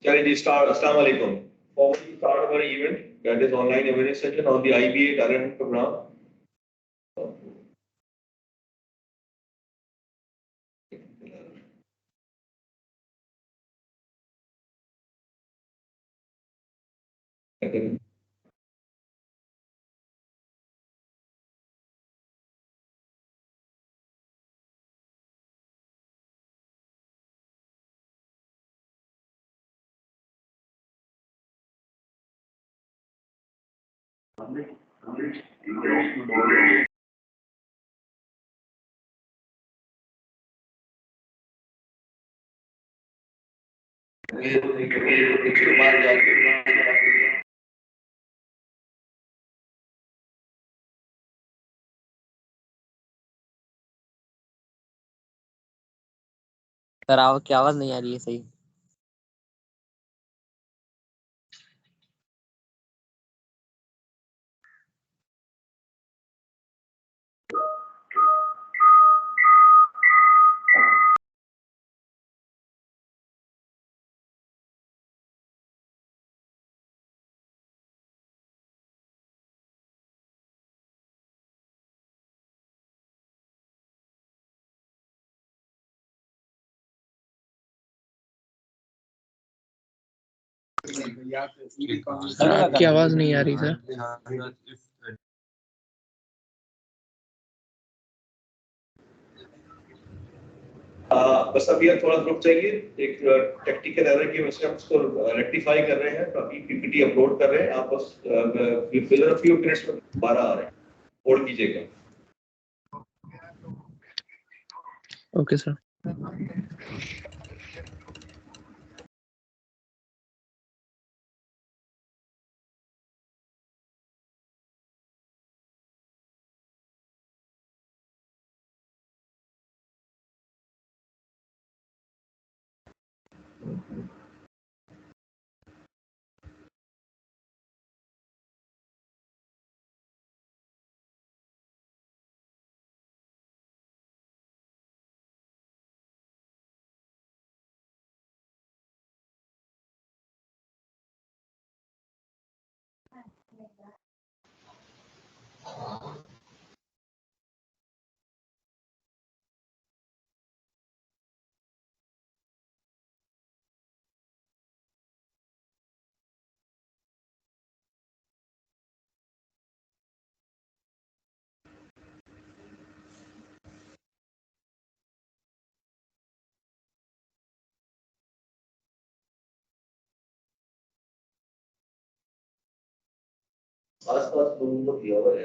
Chale ji, Assalamu alaikum. Formally start our event, that is online awareness session on the IBA talent program. Sir आपकी आवाज नहीं आ रही है सही। Sir आपकी आवाज नहीं आ रही सर। बस अभी थोड़ा रुक जाइए, एक टेक्निकल एरर की वजह से हम उसको रेक्टिफाई कर रहे हैं, तो अभी पीपीटी अपलोड कर रहे हैं। आप बस विद इन फ्यू मिनट्स में दोबारा आ रहे हैं, होल्ड कीजिएगा। Okay sir. आसपास लोगों को दिया हुआ है,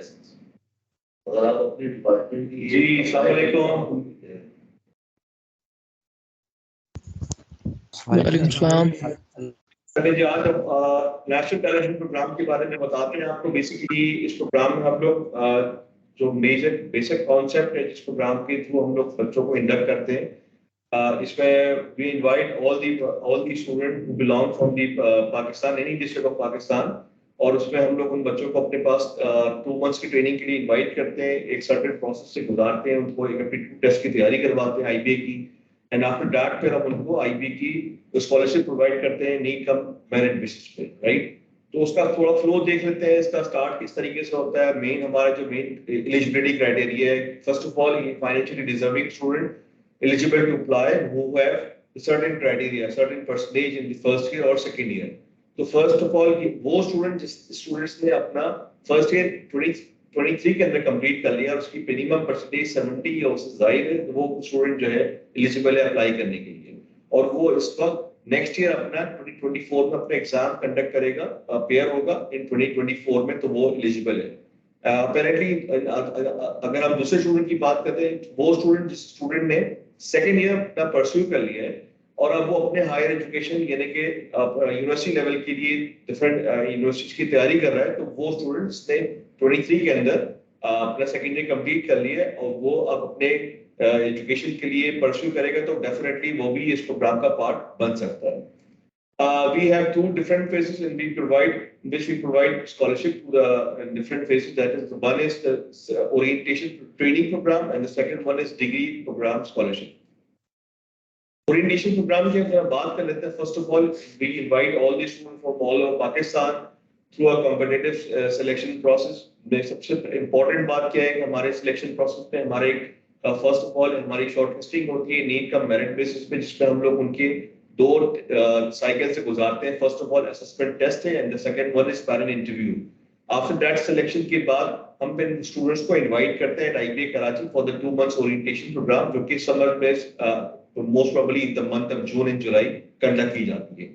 अगर आप अपने डिपार्टमेंट की। जी अस्सलाम वालेकुम। वालेकुम सलाम। जी आज नेशनल टैलेंट प्रोग्राम के बारे में बताते हैं आपको। बेसिकली इस प्रोग्राम में हम लोग जो मेजर बेसिक कॉन्सेप्ट है जिस प्रोग्राम के थ्रू हम लोग बच्चों को इंडक्ट करते हैं, इसमें we invite all the student who belong from the Pakistan, any district of Pakistan. और उसमें हम लोग उन बच्चों को अपने पास 2 मंथ्स की ट्रेनिंग के लिए इनवाइट करते हैं, एक सर्टेन प्रोसेस से गुजारते हैं, उनको एक एप्टीट्यूड टेस्ट की तैयारी करवाते हैं आईबीए की, एंड आफ्टर दैट फिर हम उनको आईबीए की स्कॉलरशिप प्रोवाइड करते हैं नीड कम मेरिट बेसिस पे, राइट। तो उसका थोड़ा फ्लो देख लेते हैं, इसका स्टार्ट किस तरीके से होता है। मेन हमारा जो मेन एलिजिबिलिटी क्राइटेरिया है, first of all financially deserving student eligible to apply who have certain criteria, certain percentage in the first year or second year. तो फर्स्ट ऑफ ऑल वो स्टूडेंट्स ने अपना फर्स्ट ईयर 23 के अंदर complete कर लिया और उसकी मिनिमम परसेंटेज 70 या उससे ज्यादा है, तो वो स्टूडेंट जो है एलिजिबल है अप्लाई करने के लिए। और वो इस वक्त नेक्स्ट ईयर अपना 2024 में अपना एग्जाम कंडक्ट करेगा, पेयर होगा इन 2024 में, तो वो एलिजिबल है। अपेरेंटली अगर हम दूसरे स्टूडेंट की बात करते हैं, वो स्टूडेंट जिस स्टूडेंट ने सेकेंड ईयर अपना परस्यू कर लिया है और अब वो अपने हायर एजुकेशन यानी कि यूनिवर्सिटी लेवल के लिए डिफरेंट यूनिवर्सिटीज की तैयारी कर रहा है, तो वो स्टूडेंट्स ने 23 के अंदर अपना सेकेंड ईयर कंप्लीट कर लिया है और वो अब अपने एजुकेशन के लिए परस्यू करेगा, तो डेफिनेटली वो भी इस प्रोग्राम का पार्ट बन सकता है। we have two different phases in which we provide scholarship to the different phases. That is, one is the orientation training program, and the second one is degree program scholarship. Orientation program की अगर बात कर लेते हैं, first of all, we invite all the students from all over Pakistan through a competitive selection process. में सबसे important बात क्या है कि हमारे selection process में हमारे first of all हमारी shortlisting होती है नीट का merit basis पे, जिसमें हम लोग उनके दो साइकिल से गुजारते हैं. First of all assessment test है and the second one is parent interview. After that selection के बाद हम फिर स्टूडेंट्स को इनवाइट करते हैं IBA Karachi for the 2 months orientation program, जो कि समर में most probably in the month of June and July conduct की जाती है.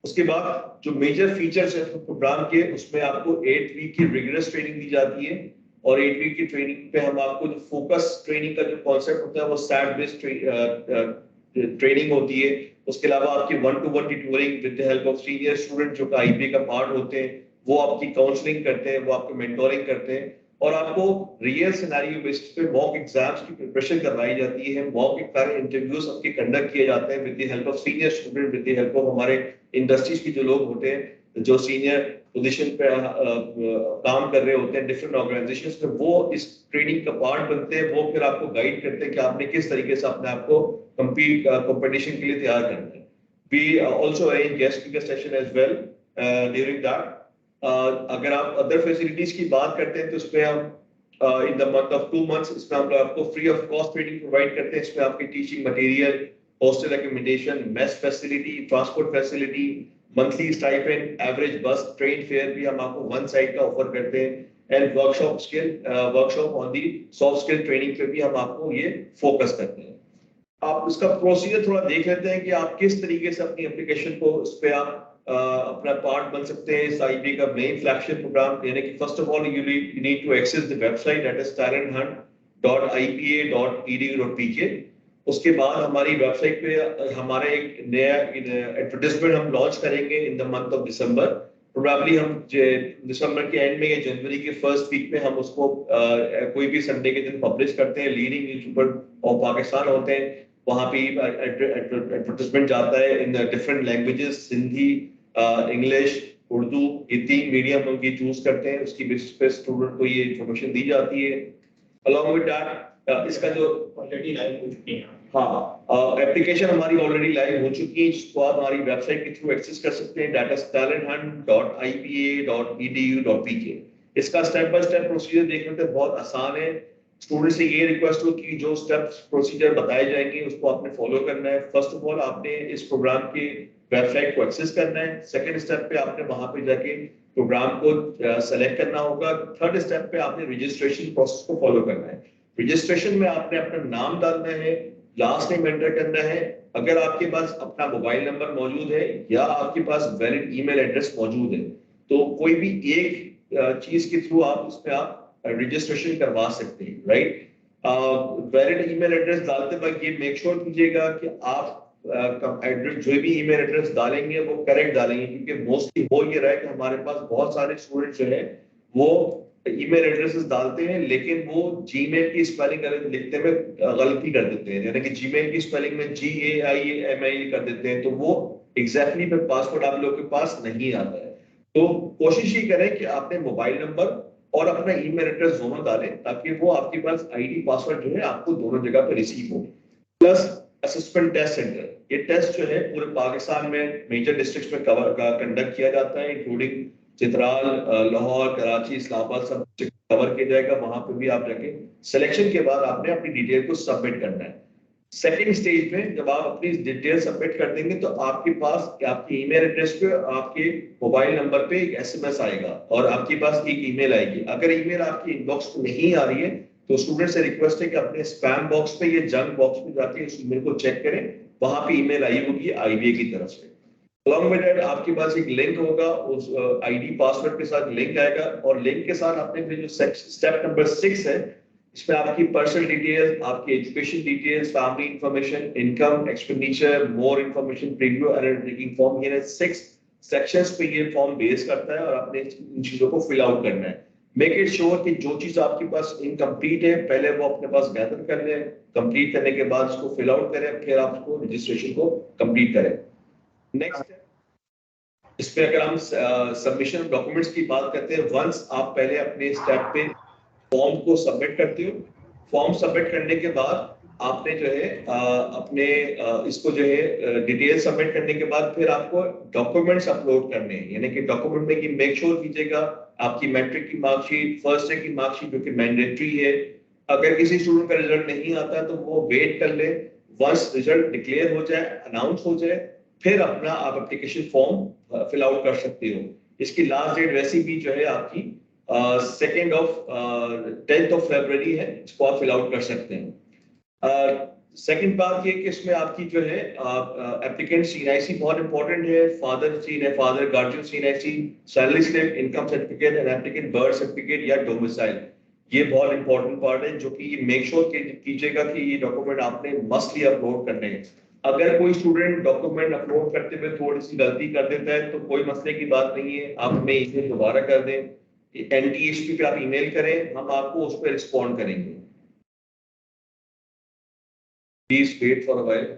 उसके बाद जो मेजर फीचर्स है प्रोग्राम के, उसमें आपको 8 वीक की रिगरस ट्रेनिंग दी जाती है और 8 वीक की ट्रेनिंग पे हम आपको जो फोकस ट्रेनिंग का जो कॉन्सेप्ट होता है वो सैट बेस्ड ट्रेनिंग होती है. उसके अलावा आपकी 1-to-1 tutoring with the help of senior student जो आईबीए का पार्ट होते हैं, वो आपकी काउंसलिंग करते हैं, वो आपको मेंटोरिंग करते हैं और आपको रियल सिनेरियो बेस्ड पे मॉक एग्जाम्स की प्रिपरेशन करवाई जाती है. मॉक सारे इंटरव्यूज आपके कंडक्ट किए जाते हैं with the help of senior student, with the help of हमारे इंडस्ट्रीज के जो लोग होते हैं जो सीनियर पोजीशन पे काम कर रहे होते हैं डिफरेंट ऑर्गेनाइजेशंस में, वो इस ट्रेनिंग का पार्ट बनते हैं. वो फिर आपको गाइड करते हैं कि आपने किस तरीके से अपने आप को कंपटीशन के लिए तैयार करना है. We also arrange guest speaker session as well during that. अगर आप अदर फैसिलिटीज की बात करते हैं तो उसमें हम इन द मंथ ऑफ 2 months इसमें हम आपको free of cost training provide करते हैं. इसमें आपकी teaching material, hostel accommodation, mess facility, transport facility, monthly stipend, average bus train fair भी हम आपको वन साइड का ऑफर करते हैं and workshop on the soft skill training पे भी हम आपको ये फोकस करते हैं. आप इसका प्रोसीजर थोड़ा देख लेते हैं कि आप किस तरीके से अपनी एप्लीकेशन को उस पे आप अपना पार्ट बन सकते हैं इस आईबी का मेन फ्लैगशिप प्रोग्राम. यानी कि first of all you need to access the website that is talenthunt.ipa.edu.pk. उसके बाद हमारी वेबसाइट पे हमारे एक नया एडवर्टाइजमेंट हम लॉन्च करेंगे इन the month of December. Probably हम दिसंबर के एंड में या जनवरी के फर्स्ट वीक में हम उसको कोई भी संडे के दिन पब्लिश करते हैं. लीडिंग न्यूज़पेपर ऑफ पाकिस्तान होते हैं, वहां पे एडवर्टाइजमेंट जाता है in different languages, Sindhi, English, Urdu, ये 3 मीडियम उनकी चूज करते हैं. उसकी बेसिस पे स्टूडेंट को ये इंफॉर्मेशन दी जाती है. अलॉन्ग विद दैट इसका जो ऑलरेडी लाइव हो चुकी है, हाँ एप्लीकेशन हमारी ऑलरेडी लाइव हो चुकी है, जिसको आप हमारी वेबसाइट के थ्रू एक्सेस कर सकते हैं. That is talenthunt.ipa.edu.pk. इसका स्टेप बाय स्टेप प्रोसीजर देखने में बहुत आसान है. स्टूडेंट से ये रिक्वेस्ट हो कि जो स्टेप्स प्रोसीजर बताए जाएंगे उसको आपने फॉलो करना है. फर्स्ट ऑफ ऑल आपने इस प्रोग्राम के वेबसाइट को एक्सेस करना है. सेकंड स्टेप पे आपने वहां पे जाके प्रोग्राम को सेलेक्ट करना होगा. थर्ड स्टेप पे आपने रजिस्ट्रेशन प्रोसेस को फॉलो करना है. रजिस्ट्रेशन में आपने अपना नाम डालना है, लास्ट नेम एंटर करना है. अगर आपके पास अपना मोबाइल नंबर मौजूद है या आपके पास वैलिड ईमेल एड्रेस मौजूद है तो कोई भी एक चीज के थ्रू आप उसमें आप रजिस्ट्रेशन करवा सकते हैं. राइट, वैलिड ईमेल एड्रेस डालते वक्त ये मेक श्योर कीजिएगा कि आप एड्रेस जो भी ईमेल एड्रेस डालेंगे वो करेक्ट डालेंगे, क्योंकि मोस्टली हो ये रहा है कि हमारे पास बहुत सारे स्टूडेंट जो है वो ईमेल एड्रेसेस डालते हैं लेकिन वो जीमेल की स्पेलिंग लिखते में गलती कर देते हैं. यानी कि जीमेल की स्पेलिंग में GAIMIL कर देते हैं, तो वो एग्जैक्टली फिर पासवर्ड आप लोगों के पास नहीं आता है. तो कोशिश ये करें कि आपने मोबाइल नंबर और अपना ईमेल एड्रेस दोनों डालें ताकि वो आपके पास आईडी पासवर्ड जो है आपको दोनों जगह पे रिसीव हो. प्लस असेसमेंट टेस्ट सेंटर, ये टेस्ट जो है पूरे पाकिस्तान में मेजर डिस्ट्रिक्ट्स में कंडक्ट किया जाता है, इंक्लूडिंग चित्राल, लाहौर, कराची, इस्लामाबाद सब कवर किया जाएगा. वहां पे भी आप जाके सिलेक्शन के बाद आपने अपनी डिटेल को सबमिट करना है. सेकेंड स्टेज में जब आप अपनी डिटेल सबमिट कर देंगे तो आपके पास आपके ईमेल एड्रेस पे आपके मोबाइल नंबर पे एक SMS आएगा और आपके पास एक ईमेल आएगी. अगर ईमेल आपकी इनबॉक्स में नहीं आ रही है तो स्टूडेंट से रिक्वेस्ट है कि अपने स्पैम बॉक्स पे या जंक बॉक्स में जाके उस ईमेल को चेक करें, वहां पे ईमेल आई होगी आईबीए की तरफ से. अलॉन्ग विद दैट आपके पास एक लिंक होगा, उस आईडी पासवर्ड के साथ लिंक आएगा और लिंक के साथ आपने जो स्टेप नंबर 6 है इसमें आपकी पर्सनल डिटेल्स, आपकी education details, family information, income, expenditure, more information, preview undertaking form, ये 6 सेक्शंस पे ये फॉर्म बेस करता है और आपने इन चीजों को फिल आउट करना है. मेक इट श्योर कि जो चीज आपके पास इनकम्प्लीट है पहले वो अपने पास गैदर कर लें, कंप्लीट करने के बाद उसको फिल आउट करें, फिर आप उसको रजिस्ट्रेशन को कंप्लीट करें. नेक्स्ट इसमें अगर हम सबमिशन डॉक्यूमेंट्स की बात करते हैं, वंस आप पहले अपने स्टेप पे फॉर्म को सबमिट करते हो, फॉर्म सबमिट करने के बाद आपने जो है अपने इसको जो है डिटेल सबमिट करने के बाद फिर आपको डॉक्यूमेंट्स अपलोड करने हैं, यानी कि डॉक्यूमेंट में कि मेक श्योर कीजिएगा आपकी मैट्रिक की मार्कशीट, फर्स्ट ईयर की मार्कशीट जो कि मैंडेटरी है। अगर किसी स्टूडेंट का रिजल्ट नहीं आता तो वो वेट कर ले, वंस रिजल्ट डिक्लेयर हो जाए, अनाउंस हो जाए, फिर अपना आप एप्लीकेशन फॉर्म फिल आउट कर सकते हो। इसकी लास्ट डेट वैसी भी जो है आपकी 10th ऑफ फरवरी है, इसको आप फिल आउट कर सकते हैं। सेकंड बात ये कि इसमें आपकी जो है एप्लीकेंट सीएनआईसी बहुत इंपॉर्टेंट है, father guardian CNIC, salary slip, income certificate and applicant birth certificate या डोमिसाइल, ये बहुत इंपॉर्टेंट पार्ट है जो कि मेक श्योर कीजिएगा कि ये डॉक्यूमेंट आपने मस्टली अपलोड करने हैं। अगर कोई स्टूडेंट डॉक्यूमेंट अपलोड करते हुए थोड़ी सी गलती कर देता है तो कोई मसले की बात नहीं है, आप हमें इसे दोबारा कर दें, NTHP पे आप ईमेल करें, हम आपको उस पर रिस्पॉन्ड करेंगे। Please wait for a while.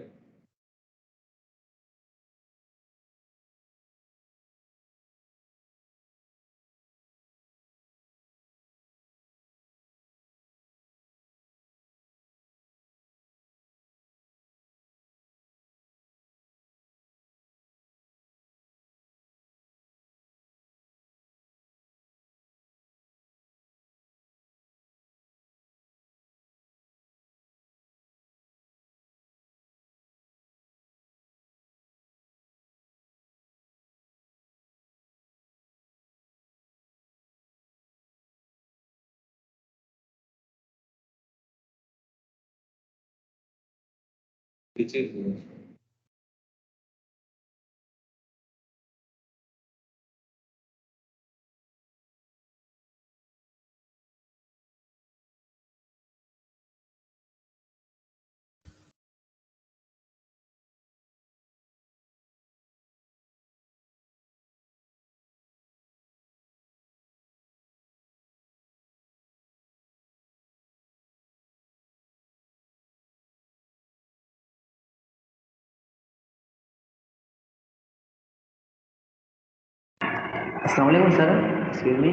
अस्सलाम वालेकुम सर, एक्सक्यूज मी।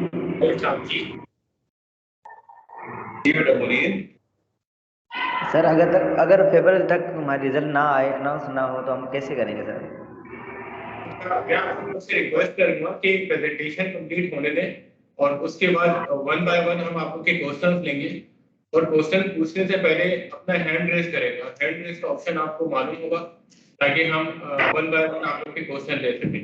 जी बेटा बोलिए। सर अगर फरवरी तक हमारा रिजल्ट ना आए, अनाउंस ना हो, तो हम कैसे करेंगे सर? मैं आपसे रिक्वेस्ट करूंगा कि प्रेजेंटेशन कंप्लीट होने दें और उसके बाद वन बाय वन हम आपके क्वेश्चंस लेंगे और क्वेश्चन पूछने से पहले अपना हैंड रेज करेगा। हैंड रेज का ऑप्शन आपको मालूम होगा ताकि हम वन बाय वन आप लोग के क्वेश्चन ले सकें।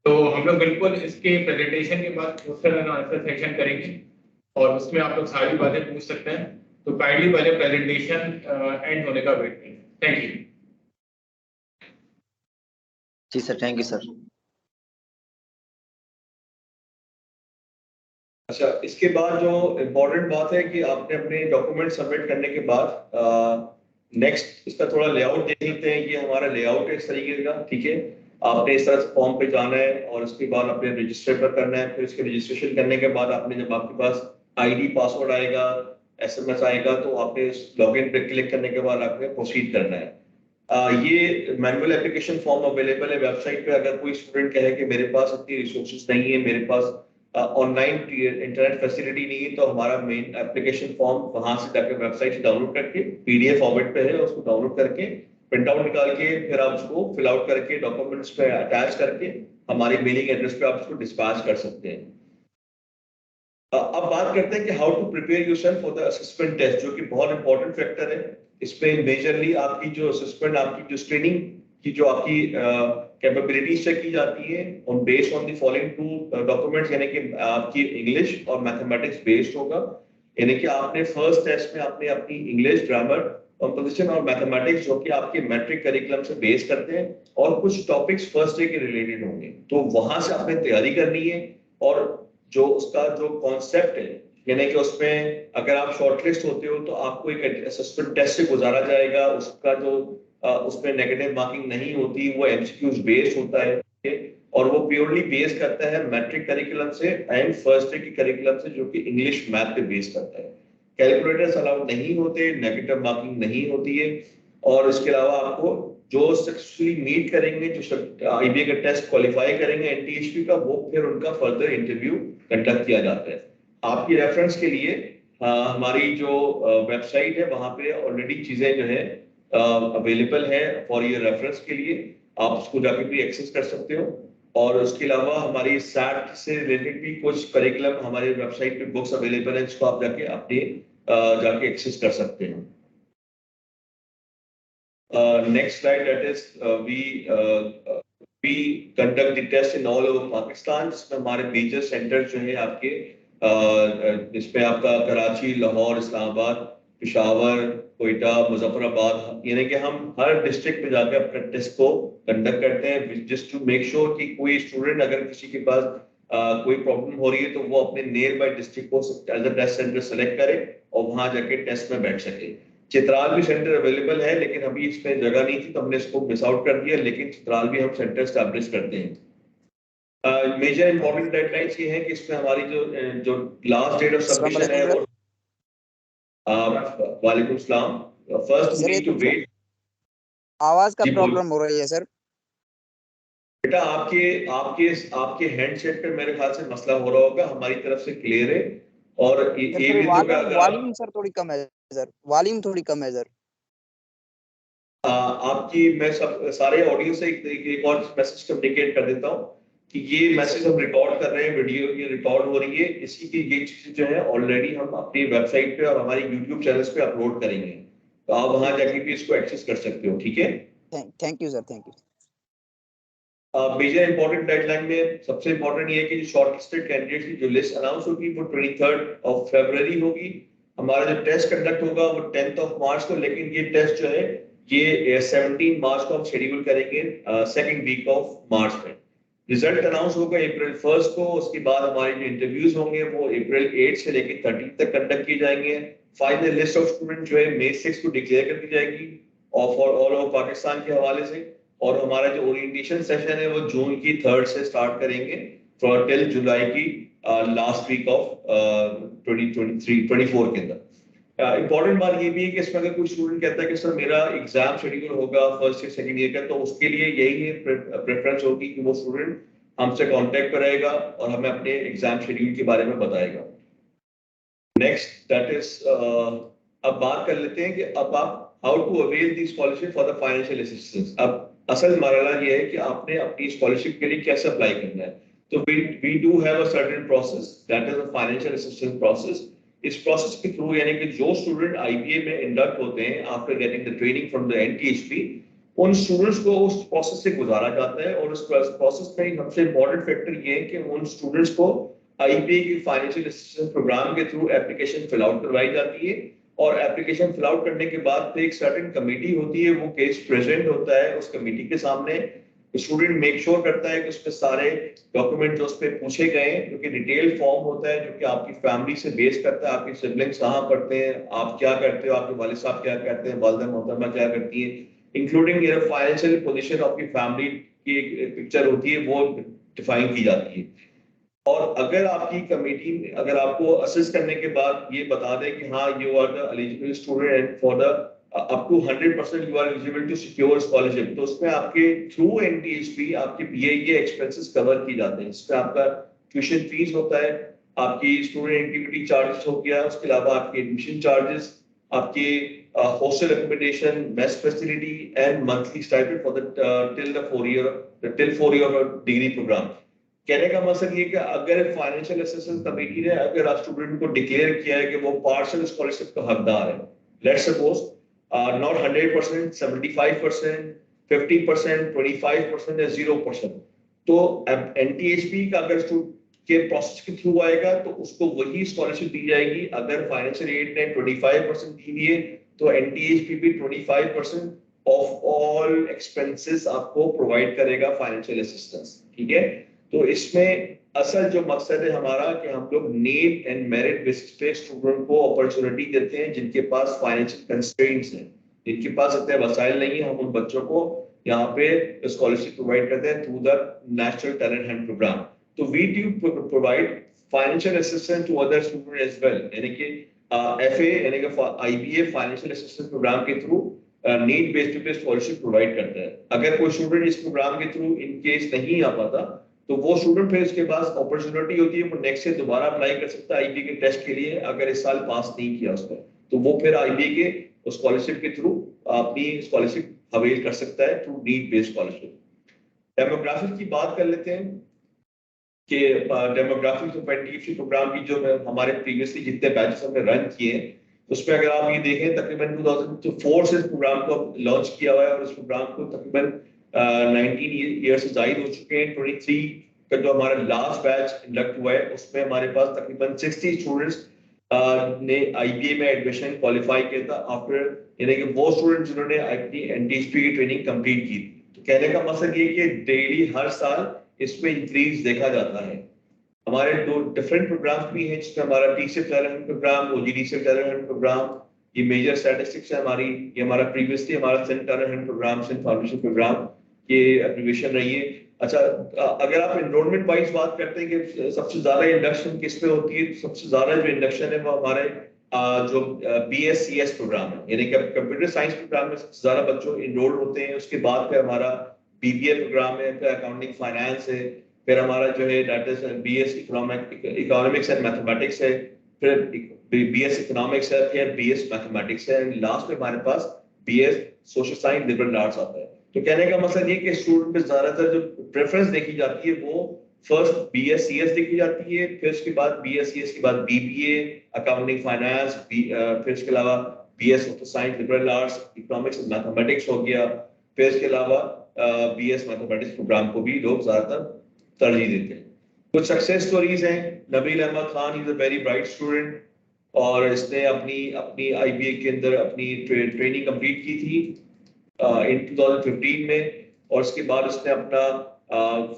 तो हम लोग बिल्कुल इसके प्रेजेंटेशन के बाद क्वेश्चन एंड आंसर सेक्शन करेंगे और उसमें आप लोग सारी बातें पूछ सकते हैं। तो काइंडली पहले प्रेजेंटेशन एंड होने का वेट करें। Thank you. जी सर, थैंक यू सर। अच्छा, इसके बाद जो इम्पोर्टेंट बात है कि आपने अपने डॉक्यूमेंट सबमिट करने के बाद नेक्स्ट इसका थोड़ा लेआउट देख लेते हैं। ये हमारा लेआउट है इस तरीके का, ठीक है। आपने इस तरह से फॉर्म पे जाना है और उसके बाद अपने रजिस्टर पर करना है। फिर इसके रजिस्ट्रेशन करने के बाद आपने जब आपके पास आईडी पासवर्ड आएगा, SMS आएगा, तो आपने लॉगिन पे क्लिक करने के बाद आपने प्रोसीड करना है। ये मैनुअल एप्लीकेशन फॉर्म अवेलेबल है वेबसाइट पे। अगर कोई स्टूडेंट कहे कि मेरे पास इतनी रिसोर्सेज नहीं है, मेरे पास ऑनलाइन इंटरनेट फैसिलिटी नहीं है, तो हमारा मेन एप्लीकेशन फॉर्म वहां से जाकर वेबसाइट से डाउनलोड करके PDF फॉर्मेट पे है, उसको डाउनलोड करके प्रिंट आउट निकाल के फिर आप उसको फिल आउट करके डॉक्यूमेंट्स पे अटैच करके हमारी मेलिंग एड्रेस पे आप उसको डिस्पैच कर सकते हैं। अब बात करते हैं कि how to prepare yourself for the assessment test, जो कि बहुत इंपॉर्टेंट फैक्टर है। इसमें मेजरली आपकी जो असेसमेंट, आपकी जो स्क्रीनिंग की जो आपकी कैपेबिलिटीज चेक की जाती है on based on the following two documents, यानी कि आपकी इंग्लिश और मैथमेटिक्स बेस्ड होगा। यानी कि आपने फर्स्ट टेस्ट में आपने अपनी इंग्लिश, ग्रामर, कंपोजिशन और मैथमेटिक्स जो कि आपके मैट्रिक करिकुलम से बेस करते हैं और कुछ टॉपिक्स फर्स्ट डे के रिलेटेड होंगे, तो वहां से आपने तैयारी करनी है। और जो उसका जो कॉन्सेप्ट है, यानी कि उसमें अगर आप शॉर्टलिस्ट होते हो तो आपको एक असेसमेंट टेस्ट से गुजारा जाएगा। उसका जो उसमें नेगेटिव मार्किंग नहीं होती, वो MCQs बेस्ड होता है और वो प्योरली बेस करता है मैट्रिक करिकुलम से एंड फर्स्ट डे की करिकुलम से, जो कि इंग्लिश मैथ पे बेस करता है। कैलकुलेटर्स अलाउड नहीं होते, नेगेटिव मार्किंग नहीं होती है और इसके अलावा आपको जो सक्सेसफुली मीट करेंगे, जो IBA का टेस्ट क्वालिफाई करेंगे NTHP का, वो फिर उनका फर्दर इंटरव्यू कंडक्ट किया जाता है। आपकी रेफरेंस के लिए हमारी जो वेबसाइट है वहां पे ऑलरेडी चीजें जो है अवेलेबल है फॉर योर रेफरेंस के लिए, आप उसको जाके भी एक्सेस कर सकते हो। और उसके अलावा हमारी SAT से रिलेटेड भी कुछ करिकुलम हमारी वेबसाइट पे बुक्स अवेलेबल है, जिसको आप जाके अपने जाके एक्सेस कर सकते हैं। Next slide, that is we conduct the test in all over Pakistan, जिसमें हमारे मेजर सेंटर जो है आपके जिसमें आपका कराची, लाहौर, इस्लामाबाद, पेशावर, कोयटा, मुजफ्फराबाद, यानी कि हम हर डिस्ट्रिक्ट में जाकर अपने टेस्ट को कंडक्ट करते हैं, जस्ट टू मेक श्योर कि कोई स्टूडेंट अगर किसी के पास कोई प्रॉब्लम हो रही है तो वो अपने नियर बाय डिस्ट्रिक्ट को as a test centre select करे और वहां जाके टेस्ट में बैठ सके। चित्राल भी सेंटर अवेलेबल है, लेकिन अभी इसमें जगह नहीं थी तो हमने इसको मिस आउट कर दिया, लेकिन चित्राल भी हम सेंटर स्टैब्लिश करते हैं। मेजर इंपॉर्टेंट डेडलाइंस ये है कि इसमें हमारी जो लास्ट डेट ऑफ सबमिशन है वो वालेकुम सलाम, first we need to wait. आवाज का प्रॉब्लम हो रही है सर। बेटा आपके आपके आपके हैंडसेट पे मेरे ख्याल से मसला हो रहा होगा, हमारी तरफ से क्लियर है। और ये भी वॉल्यूम सर थोड़ी कम है सर, वॉल्यूम थोड़ी कम है सर। आपकी मैं सब सारे ऑडियो से एक और मैसेज कम्युनिकेट कर देता हूँ कि ये मैसेज हम रिकॉर्ड कर रहे हैं, वीडियो ये रिकॉर्ड हो रही है, इसी की ये चीजें जो है ऑलरेडी हम अपनी वेबसाइट पे और हमारी यूट्यूब चैनल्स पे अपलोड करेंगे, तो आप वहां जाके भी इसको एक्सेस कर सकते हो। ठीक है, thank you sir, thank you. Major important deadline में सबसे इंपॉर्टेंट ये है कि जो शॉर्टलिस्टेड कैंडिडेट्स की जो लिस्ट अनाउंस होगी वो 23 फरवरी होगी। हमारा जो टेस्ट कंडक्ट होगा वो 10 मार्च को, लेकिन ये टेस्ट जो है ये 17 मार्च को हम शेड्यूल करेंगे, सेकंड वीक ऑफ मार्च में। रिजल्ट अनाउंस होगा अप्रैल 1 को, उसके बाद हमारे जो इंटरव्यूज होंगे वो अप्रैल 8 से लेकर 13 तक कंडक्ट किए जाएंगे। फाइनल लिस्ट ऑफ स्टूडेंट जो है मई 6 को डिक्लेयर कर दी जाएगी और फॉर ऑल ओवर पाकिस्तान के हवाले से। और हमारा जो ओरिएंटेशन सेशन है वो जून की 3rd से स्टार्ट करेंगे फॉर टिल जुलाई की लास्ट वीक ऑफ 2023-24 के अंदर। इंपॉर्टेंट बात ये भी है कि इसमें अगर कोई स्टूडेंट कहता है कि सर मेरा एग्जाम शेड्यूल होगा फर्स्ट या सेकंड ईयर का, तो उसके लिए यही है प्रेफरेंस होगी कि वो स्टूडेंट हमसे कांटेक्ट करेगा और हमें अपने एग्जाम शेड्यूल के बारे में बताएगा। नेक्स्ट दैट इज अब बात कर लेते हैं कि अब आप how to avail the scholarship for the financial assistance. अब असल मरहला ये है कि आपने अपनी स्कॉलरशिप के लिए कैसे अप्लाई करना है। तो we do have a certain process that is a financial assistance process. इस प्रोसेस के थ्रू यानी कि जो स्टूडेंट IBA में इंडक्ट होते हैं after getting the training from the NTHP, उन स्टूडेंट्स को उस प्रोसेस से गुजारा जाता है। और उस प्रोसेस में सबसे इंपॉर्टेंट फैक्टर ये है कि उन स्टूडेंट्स को IBA की फाइनेंशियल असिस्टेंस प्रोग्राम के थ्रू एप्लीकेशन फिल आउट करवाई जाती है। और एप्लीकेशन फिल आउट करने के बाद फिर एक सर्टेन कमेटी होती है, वो केस प्रेजेंट होता है उस कमेटी के सामने। स्टूडेंट मेक श्योर करता है कि उसमें सारे डॉक्यूमेंट जो उस पर पूछे गए हैं, जो कि डिटेल फॉर्म होता है, जो कि आपकी फैमिली से बेस करता है, आपकी सिबलिंग्स कहाँ पढ़ते हैं, आप क्या करते हो, आपके वालिद साहब क्या करते हैं, वालिदा मोहतरमा क्या करती है, including your financial position of की फैमिली की एक पिक्चर होती है, वो डिफाइन की जाती है। और अगर आपकी कमेटी अगर आपको असेस करने के बाद ये बता दे कि हाँ you are the eligible student for the up to 100% you are eligible to secure scholarship, तो उसमें आपके थ्रू NTHP आपके BIA एक्सपेंसेस कवर की जाते हैं। इसमें आपका ट्यूशन फीस होता है, आपकी स्टूडेंट एक्टिविटी चार्जेस हो गया, उसके अलावा आपके एडमिशन चार्जेस, आपके hostel accommodation, mess facility and monthly stipend for the till 4 year degree program. कहने का मतलब ये कि अगर फाइनेंशियल असिस्टेंस कमेटी ने अगर स्टूडेंट को डिक्लेयर किया है कि वो पार्शियल स्कॉलरशिप का हकदार है, लेट्स सपोज नॉट 100%, 75%, 50%, 25% या 0%, तो NTHP का अगर के प्रोसेस के थ्रू आएगा तो उसको वही स्कॉलरशिप दी जाएगी। अगर फाइनेंशियल एड ने 25% दी है तो NTHP भी 25% ऑफ ऑल एक्सपेंसेस आपको प्रोवाइड करेगा फाइनेंशियल असिस्टेंस। ठीक है, तो इसमें असल जो मकसद है हमारा कि हम लोग नीड एंड मेरिट बेसिस पे स्टूडेंट को अपॉर्चुनिटी देते हैं जिनके पास फाइनेंशियल कंस्ट्रेंट्स हैं, जिनके पास इतने वसाइल नहीं है। हम उन बच्चों को यहाँ पे स्कॉलरशिप प्रोवाइड करते हैं through the national talent hunt programme. तो we do provide financial assistance to other student as well, यानी कि FA यानी कि IBA फाइनेंशियल असिस्टेंस प्रोग्राम के थ्रू नीड बेस्ड पे स्कॉलरशिप प्रोवाइड करता है। अगर कोई स्टूडेंट इस प्रोग्राम के थ्रू इन केस नहीं आ पाता तो वो स्टूडेंट फिर उसके पास अपॉर्चुनिटी होती है, वो नेक्स्ट से दोबारा अप्लाई कर सकता है आईबीए के टेस्ट के लिए। अगर इस साल पास नहीं किया उसने तो वो फिर आईबीए के स्कॉलरशिप के थ्रू अपनी स्कॉलरशिप अवेल कर सकता है through need based scholarship. Demographic की बात कर लेते हैं कि डेमोग्राफिक अप्रेंटिसशिप प्रोग्राम की जो हमारे प्रीवियसली जितने बैचेस हमने रन किए हैं उसमें अगर आप ये देखें तकरीबन 2004 से इस प्रोग्राम को लॉन्च किया हुआ है और इस प्रोग्राम को तकरीबन 19 ईयर से जायद हो चुके हैं। 23 का जो हमारा लास्ट बैच इंडक्ट हुआ है उसमें हमारे पास तकरीबन 60 स्टूडेंट्स ने आईबीए में एडमिशन क्वालिफाई किया था आफ्टर, यानी कि वो स्टूडेंट जिन्होंने अपनी एनटीएसपी की ट्रेनिंग कंप्लीट की। तो कहने का मकसद ये कि डेली हर साल इसमें इंक्रीज देखा जाता है। हमारे दो डिफरेंट प्रोग्राम्स भी हैं जिसमें हमारा TCF talent programme, OGDCF talent programme, ये मेजर स्टैटिस्टिक्स है हमारी, ये हमारा प्रीवियसली हमारा cent talent programme, cent foundation programme, ये एब्रिविएशन रही है। अच्छा, अगर आप एनरोलमेंट वाइज बात करते हैं कि सबसे ज्यादा इंडक्शन किस पे होती है, तो सबसे ज्यादा जो इंडक्शन है वो हमारे जो BSCS प्रोग्राम है, यानी कि कंप्यूटर साइंस प्रोग्राम में सबसे ज्यादा बच्चों इनरोल होते हैं। उसके बाद फिर हमारा BBA प्रोग्राम है, फिर अकाउंटिंग फाइनेंस है, फिर हमारा जो है that is BS economics and mathematics है, फिर BS इकोनॉमिक्स है, फिर BS मैथमेटिक्स है, एंड लास्ट में हमारे पास BS social science liberal arts आता है। तो कहने का मतलब ये कि स्टूडेंट में ज्यादातर जो प्रेफरेंस देखी जाती है वो फर्स्ट BSCS देखी जाती है, फिर उसके बाद BSCS के बाद BBA अकाउंटिंग फाइनेंस, फिर इसके अलावा BS social science liberal arts economics and mathematics हो गया, फिर इसके अलावा BS मैथमेटिक्स प्रोग्राम को भी लोग ज्यादातर तरजीह देते हैं। कुछ सक्सेस स्टोरीज हैं। Nabeel Ahmed Khan is a very bright student और इसने अपनी अपनी आईबीए के अंदर अपनी ट्रेनिंग कंप्लीट की थी इन 2015 में, और उसके बाद उसने अपना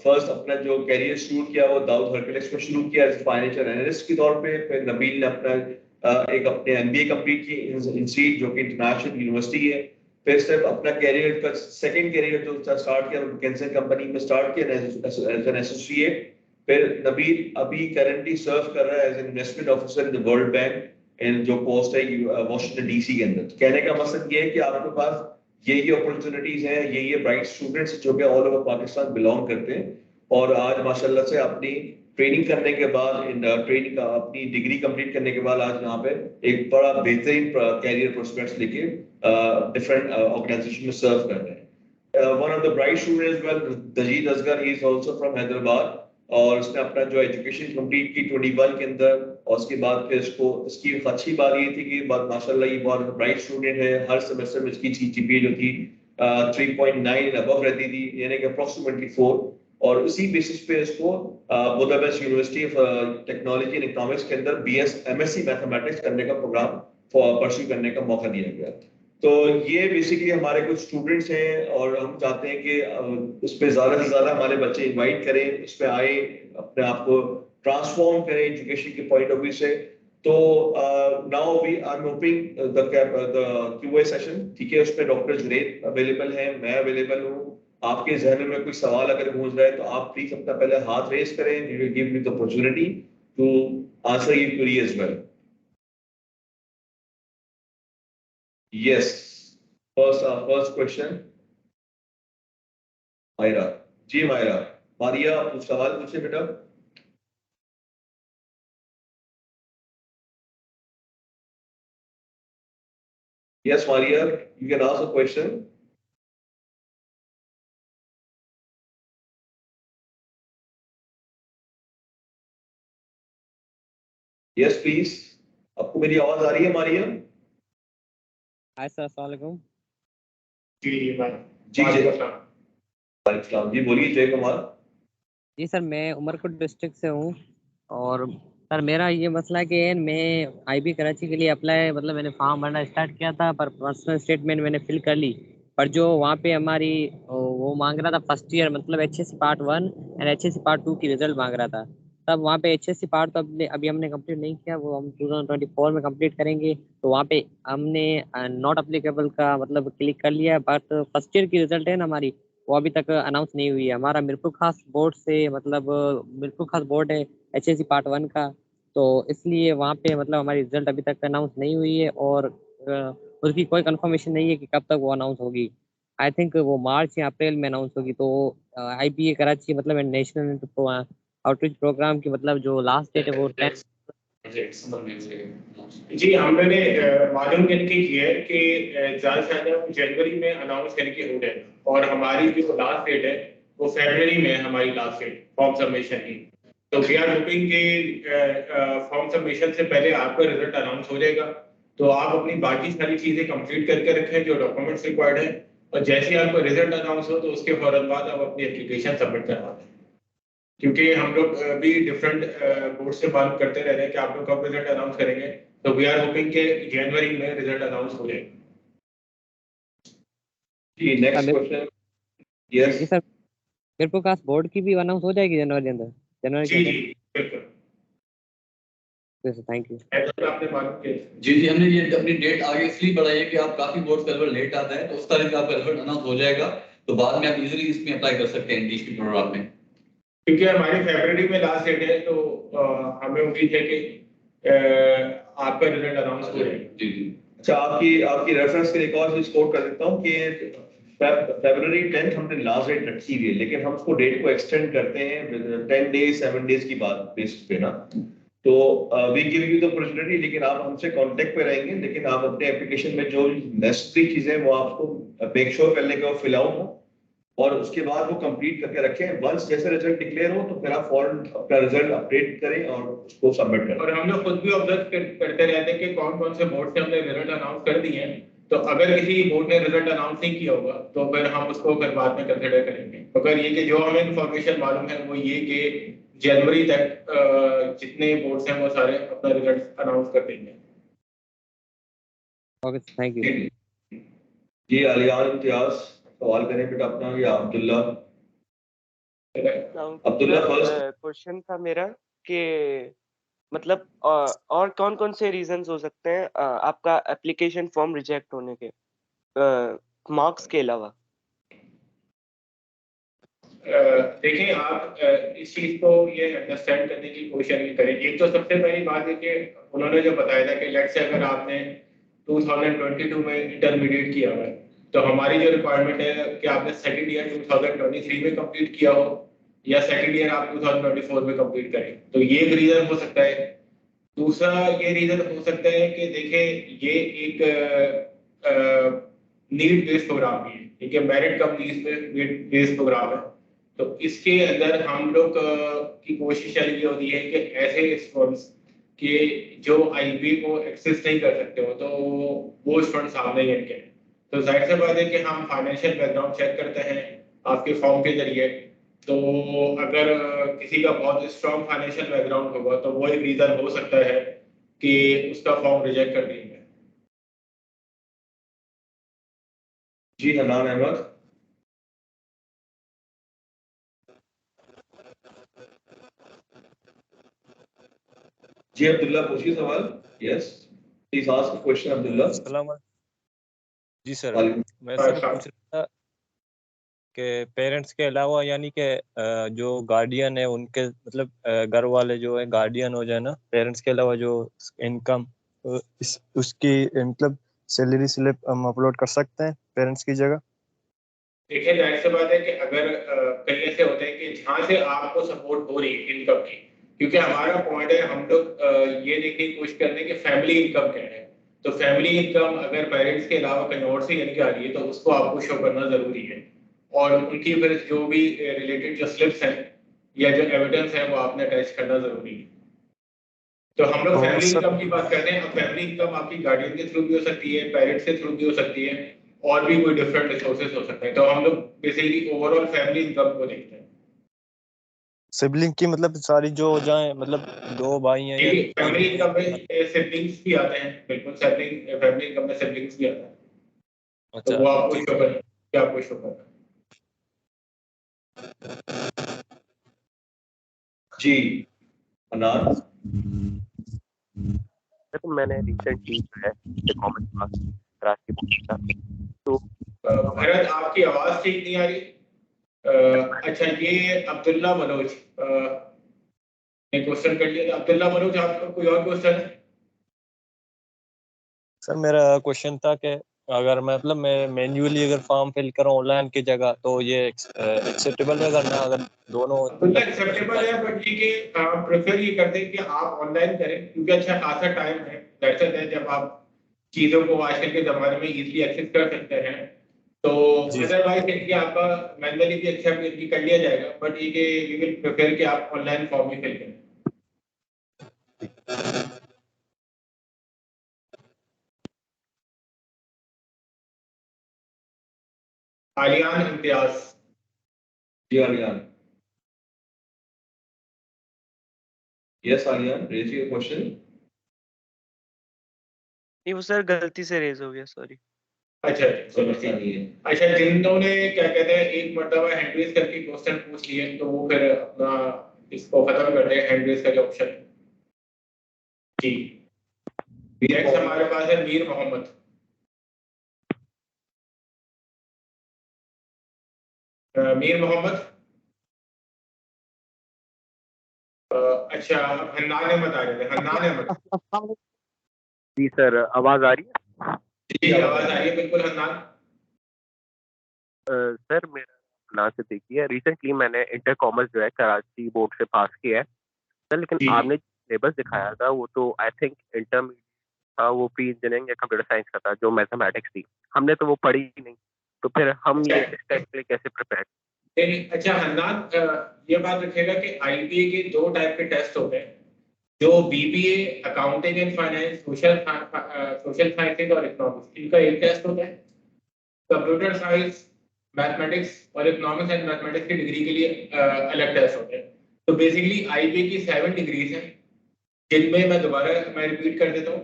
फर्स्ट अपना जो कैरियर शुरू किया वो दाऊद हरकलेक्स में शुरू किया एज फाइनेंशियल एनालिस्ट के तौर पे। फिर नबील ने अपना एक अपने एमबीए कंप्लीट की इंस्टीट्यूट जो कि इंटरनेशनल यूनिवर्सिटी है। फिर सिर्फ अपना कैरियर का सेकंड कैरियर जो स्टार्ट किया कैंसर कंपनी में स्टार्ट किया एज एन एसोसिएट। फिर नबील अभी करंटली सर्व कर रहा है as an investment officer in the World Bank, in जो पोस्ट है वॉशिंगटन डीसी के अंदर। कहने का मकसद ये है कि आपके पास ये अपॉर्चुनिटीज हैं, ये ब्राइट स्टूडेंट्स जो कि ऑल ओवर पाकिस्तान बिलोंग करते हैं और आज माशाल्लाह से अपनी ट्रेनिंग करने के बाद ट्रेनिंग का अपनी डिग्री कंप्लीट करने के बाद आज यहाँ पे एक बड़ा बेहतरीन कैरियर प्रोस्पेक्ट्स लेके डिफरेंट ऑर्गेनाइजेशन में सर्व कर रहे हैं। One of the bright students well दजीद Asghar, he is also from Hyderabad और उसने अपना जो एजुकेशन कंप्लीट की 21 के अंदर, और उसके बाद फिर इसकी अच्छी बात ये थी कि बात माशाल्लाह ये बहुत ब्राइट स्टूडेंट है। हर सेमेस्टर में इसकी जीपीए जो थी 3.9 अबव रहती थी, यानी कि अप्रोक्सीमेटली 4, और उसी बेसिस पे इसको Budapest university of technology and economics के अंदर MSc मैथमेटिक्स करने का प्रोग्राम परस्यू करने का मौका दिया गया। तो ये बेसिकली हमारे कुछ स्टूडेंट्स हैं और हम चाहते हैं कि उस पर ज्यादा से ज्यादा हमारे बच्चे इनवाइट करें, उस पर आए, अपने आप को ट्रांसफॉर्म करें एजुकेशन के पॉइंट ऑफ व्यू से। तो now we are opening the QA session, ठीक है, उसमें डॉक्टर जुनैद अवेलेबल है, मैं अवेलेबल हूँ। आपके जहन में कोई सवाल अगर गूंज रहा है तो आप प्लीज अपना पहले हाथ रेस करें, we will give you the opportunity to answer your query as well. Yes, first question, Myra ji. Maria आप कुछ सवाल पूछे बेटा। Yes, Maria, you can ask a question. Yes, please. आपको मेरी आवाज आ रही है मारिया? हाय सर, अस्सलाम वालेकुम। जी जी वालेकुम जी, बोलिए जय कुमार। जी सर, मैं उमरकोट डिस्ट्रिक्ट से हूँ और सर मेरा ये मसला है कि मैं IB कराची के लिए अप्लाई मतलब मैंने फॉर्म भरना स्टार्ट किया था, पर पर्सनल स्टेटमेंट मैंने फिल कर ली, पर जो वहाँ पे हमारी वो मांग रहा था फर्स्ट ईयर मतलब HSC part 1 and HSC part 2 की रिजल्ट मांग रहा था। तब वहाँ पे HSC पार्ट तो अभी हमने कंप्लीट नहीं किया, वो हम 2024 में कंप्लीट करेंगे। तो वहाँ पे हमने नॉट अप्लीकेबल का मतलब क्लिक कर लिया, बट फर्स्ट ईयर की रिजल्ट है ना हमारी, वो अभी तक अनाउंस नहीं हुई है। हमारा मीरपुर खास बोर्ड से मतलब मीरपुर खास बोर्ड है HSC पार्ट 1 का, तो इसलिए वहाँ पे मतलब हमारी रिजल्ट अभी तक अनाउंस नहीं हुई है। और उसकी कोई कंफर्मेशन नहीं है कि कब तक वो अनाउंस होगी। आई थिंक वो मार्च या अप्रैल में अनाउंस होगी। तो आईपीए कराची मतलब नेशनल आउटरीच प्रोग्राम की मतलब जो लास्ट डेट है वो 10। जी हमने मालूम करके किया है कि ज़्यादा से ज़्यादा जनवरी में अनाउंस करके हो जाएगा और हमारी जो लास्ट डेट है वो फरवरी में है, हमारी लास्ट डेट फॉर्म सबमिशन की। तो वी आर होपिंग कि फॉर्म सबमिशन से पहले आपका रिजल्ट अनाउंस हो जाएगा। तो आप अपनी बाकी सारी चीज़ें कंप्लीट करके रखें जो डॉक्यूमेंट्स रिक्वायर्ड है, और जैसे ही आपका रिजल्ट अनाउंस हो तो उसके फौरन बाद आप अपनी एप्लीकेशन सबमिट करवा दें। क्योंकि हम लोग भी डिफरेंट बोर्ड से बात करते रह रहे हैं कि आप लोग कब रिजल्ट अनाउंस करेंगे। तो वी आर होपिंग कि जनवरी में रिजल्ट अनाउंस हो जाए। जी नेक्स्ट क्वेश्चन। जी यस सर, मेरे को काश बोर्ड की भी अनाउंस हो जाएगी जनवरी के जी अंदर। जी बिल्कुल। Thank you. ऐसा आपने मालूम किया। जी जी, हमने ये अपनी डेट आगे इसलिए बढ़ाई है कि आप काफी बोर्ड का रिजल्ट लेट आता है, तो उस तारीख का आपका रिजल्ट अनाउंस हो जाएगा, तो बाद में आप इजीली इसमें अप्लाई कर सकते हैं डीसी प्रोग्राम में। क्योंकि हमारी फरवरी में लास्ट डेट है तो हमें उम्मीद है कि आपका रिजल्ट अनाउंस हो जाएगा। जी जी। अच्छा, आपकी रेफरेंस के लिए एक और चीज कोट कर देता हूँ कि फरवरी 10 हमने लास्ट डेट रखी हुई है, लेकिन हम उसको डेट को एक्सटेंड करते हैं 10 डेज 7 डेज की बात बेसिस पे ना। तो we give you the opportunity, लेकिन आप हमसे कांटेक्ट पे रहेंगे, लेकिन आप अपने एप्लीकेशन में जो नेसेसरी चीजें वो आपको मेक श्योर कर लें कि वो फिल आउट हो और उसके बाद वो कंप्लीट करके रखें। वंस जैसे रिजल्ट डिक्लेयर हो तो फिर आप फौरन अपना रिजल्ट अपडेट करें और उसको सबमिट करें। और हम लोग खुद भी ऑब्जर्व करते रहते हैं कि कौन कौन से बोर्ड से हमने रिजल्ट अनाउंस कर दिए हैं। तो अगर किसी बोर्ड ने रिजल्ट अनाउंस नहीं किया होगा तो फिर हम उसको फिर बाद में कंसिडर करेंगे। मगर ये कि जो हमें इंफॉर्मेशन मालूम है वो ये कि जनवरी तक जितने बोर्ड्स हैं वो सारे अपना रिजल्ट अनाउंस कर देंगे। Okay thank you. जी अलियान इम्तियाज सवाल करें बेटा अपना, या अब्दुल्ला। अब्दुल्ला फर्स्ट। क्वेश्चन था मेरा कि मतलब और कौन कौन से रीजंस हो सकते हैं आपका एप्लीकेशन फॉर्म रिजेक्ट होने के मार्क्स के अलावा। देखिए आप इस चीज को ये अंडरस्टैंड करने की कोशिश करें। एक तो सबसे पहली बात है कि उन्होंने जो बताया था कि लेट्स से अगर आपने 2022 में इंटरमीडिएट किया हुआ है तो हमारी जो रिक्वायरमेंट है कि आपने सेकंड ईयर 2023 में कंप्लीट किया हो या सेकंड ईयर आप 2024 में कंप्लीट करें। तो ये एक रीजन हो सकता है। दूसरा ये रीजन हो सकता है कि देखिए ये एक नीड बेस्ड प्रोग्राम भी है, ठीक है, मेरिट कम नीड बेस्ड प्रोग्राम है। तो इसके अंदर हम लोग की कोशिश ये होती है कि ऐसे स्टूडेंट्स के जो आईबी को एक्सेस नहीं कर सकते हो तो वो स्टूडेंट्स सामने ही इनके। तो जाहिर सी बात है कि हम फाइनेंशियल बैकग्राउंड चेक करते हैं आपके फॉर्म के जरिए। तो अगर किसी का बहुत स्ट्रॉन्ग फाइनेंशियल बैकग्राउंड होगा तो वो एक रीजन हो सकता है कि उसका फॉर्म रिजेक्ट कर देंगे। जी हनान अहमद। जी अब्दुल्ला पूछिए सवाल। Yes please ask the question Abdullah. जी सर, वालेकुम। मैं सर पूछ रहा था कि पेरेंट्स के अलावा यानी कि जो गार्डियन है उनके मतलब घर वाले जो है गार्डियन हो जाए ना, पेरेंट्स के अलावा जो इनकम इस उसकी मतलब सैलरी स्लिप हम अपलोड कर सकते हैं पेरेंट्स की जगह। देखिए जाहिर सी बात है कि अगर कहीं ऐसे होते हैं कि जहाँ से आपको सपोर्ट हो रही है इनकम की, क्योंकि हमारा पॉइंट है हम लोग ये देखने की कोशिश करते हैं कि फैमिली इनकम क्या है। तो फैमिली इनकम अगर पेरेंट्स के अलावा कहीं और से इनकी आ रही है तो उसको आपको शो करना जरूरी है। और उनकी फिर जो भी रिलेटेड जो स्लिप्स हैं या जो एविडेंस है वो आपने अटैच करना जरूरी है। तो हम लोग फैमिली इनकम की बात करते हैं। अब फैमिली इनकम आपकी गार्डियन के थ्रू भी हो सकती है, पेरेंट्स के थ्रू भी हो सकती है, और भी कोई डिफरेंट रिसोर्सेज हो सकते हैं। तो हम लोग बेसिकली ओवरऑल फैमिली इनकम को देखते हैं। सिबलिंग की मतलब सारी जो हो जाए, मतलब 2 भाई हैं या फैमिली इनकम में सिबलिंग्स भी आते हैं, बिल्कुल सिबलिंग फैमिली इनकम में सिबलिंग्स भी आते हैं। तो वो आपको शो करना, क्या आपको शो करना। जी अनार। तो मैंने रिसेंटली जो है कॉमर्स पास करा के पूछा तो भरत आपकी आवाज ठीक नहीं आ रही। अच्छा ये अब्दुल्ला मनोज ने क्वेश्चन कर लिया था। अब्दुल्ला मनोज आपका कोई और क्वेश्चन है? सर मेरा क्वेश्चन था कि अगर मैं मतलब मैं मैन्युअली अगर फॉर्म फिल करूँ ऑनलाइन की जगह तो ये एक्सेप्टेबल है करना अगर दोनों बिल्कुल एक्सेप्टेबल है, बट ये कि प्रेफर ये करते हैं कि आप ऑनलाइन करें, क्योंकि अच्छा खासा टाइम है बेहतर है जब आप चीज़ों को आजकल के ज़माने में इजीली एक्सेस कर सकते हैं। तो अदरवाइज इनकी आपका मैनुअली भी एक्सेप्ट इनकी कर लिया जाएगा, बट ये कि वी विल प्रेफर कि आप ऑनलाइन फॉर्म ही फिल करें। आलियान इम्तियाज। जी Aliyan. Yes Aliyan, raise your question. नहीं वो सर गलती से रेज हो गया, सॉरी। अच्छा समस्या नहीं है। अच्छा, जिन्होंने क्या कहते हैं एक मर्तबा हैंड रेज करके क्वेश्चन पूछ लिए तो वो फिर अपना इसको खत्म कर दें हैंड रेज का जो ऑप्शन। जी नेक्स्ट हमारे पास है मीर मोहम्मद। मीर मोहम्मद। अच्छा हन्नान अहमद आ रहे थे, हन्नान अहमद। जी सर, आवाज आ रही है? जी आवाज आ रही है बिल्कुल हन्नान। सर मेरा नाम से देखिए, रिसेंटली मैंने इंटर कॉमर्स जो है कराची बोर्ड से पास किया है सर, लेकिन आपने सिलेबस दिखाया था वो तो आई थिंक इंटरमीडिएट था, वो प्री इंजीनियरिंग या कंप्यूटर साइंस का था, जो मैथमेटिक्स थी हमने तो वो पढ़ी ही नहीं, तो फिर हम ये इस टेस्ट के लिए कैसे प्रिपेयर? अच्छा हन्नान, ये बात रखिएगा कि आईबीए के दो टाइप के टेस्ट होते हैं, जो BBA accounting and finance, social sciences और इकोनॉमिक्स, इनका एक टेस्ट होता है। कंप्यूटर साइंस, मैथमेटिक्स और इकोनॉमिक्स एंड मैथमेटिक्स की डिग्री के लिए अलग टेस्ट होते हैं। तो बेसिकली आईबीए की 7 डिग्रीज हैं, जिनमें मैं रिपीट कर देता हूँ।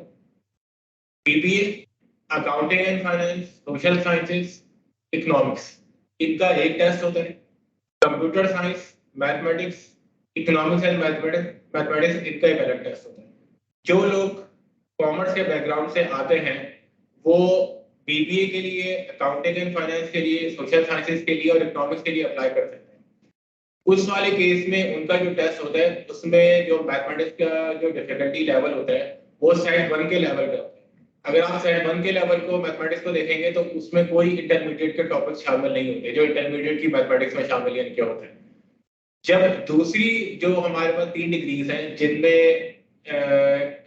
BBA accounting and finance, social sciences, economics, इनका एक टेस्ट होता है। Computer science, mathematics, economics and mathematics इनका एक अलग टेस्ट होता है। जो लोग कॉमर्स के बैकग्राउंड से आते हैं वो बीबीए के लिए, अकाउंटिंग एंड फाइनेंस के लिए, सोशल साइंसेज के लिए और इकोनॉमिक्स के लिए अप्लाई कर सकते हैं। उस वाले केस में उनका जो टेस्ट होता है उसमें जो मैथमेटिक्स का जो डिफिकल्टी लेवल होता है वो सेट 1 के लेवल का होता है। अगर आप सेट 1 के लेवल को मैथमेटिक्स को देखेंगे तो उसमें कोई इंटरमीडिएट के टॉपिक शामिल नहीं होते जो इंटरमीडिएट की मैथमेटिक्स में शामिल इनके होते हैं। जब दूसरी जो हमारे पास 3 डिग्रीज हैं जिनमें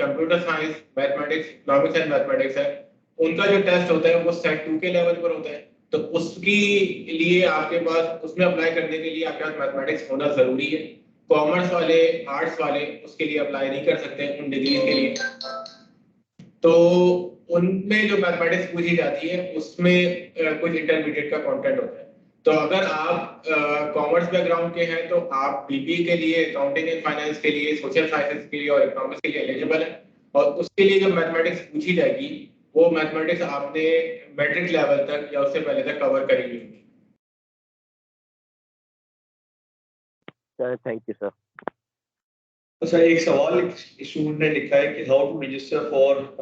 computer science, mathematics, economics and mathematics है, उनका जो टेस्ट होता है वो सेट 2 के लेवल पर होता है। तो उसकी लिए आपके पास, उसमें अप्लाई करने के लिए आपके पास मैथमेटिक्स होना जरूरी है। कॉमर्स वाले, आर्ट्स वाले उसके लिए अप्लाई नहीं कर सकते उन डिग्रीज के लिए। तो उनमें जो मैथमेटिक्स पूछी जाती है उसमें कुछ इंटरमीडिएट का कंटेंट होता है। तो अगर आप कॉमर्स बैकग्राउंड के हैं तो आप बीबीए के लिए, अकाउंटिंग एंड फाइनेंस के लिए, सोशल साइंसेज के लिए और इकोनॉमिक्स के लिए एलिजिबल है। और उसके लिए जो मैथमेटिक्स पूछी जाएगी वो मैथमेटिक्स आपने मैट्रिक लेवल तक या उससे पहले तक कवर करी हुई होगी। Thank you sir. अच्छा, एक सवाल स्टूडेंट ने लिखा है कि how to register for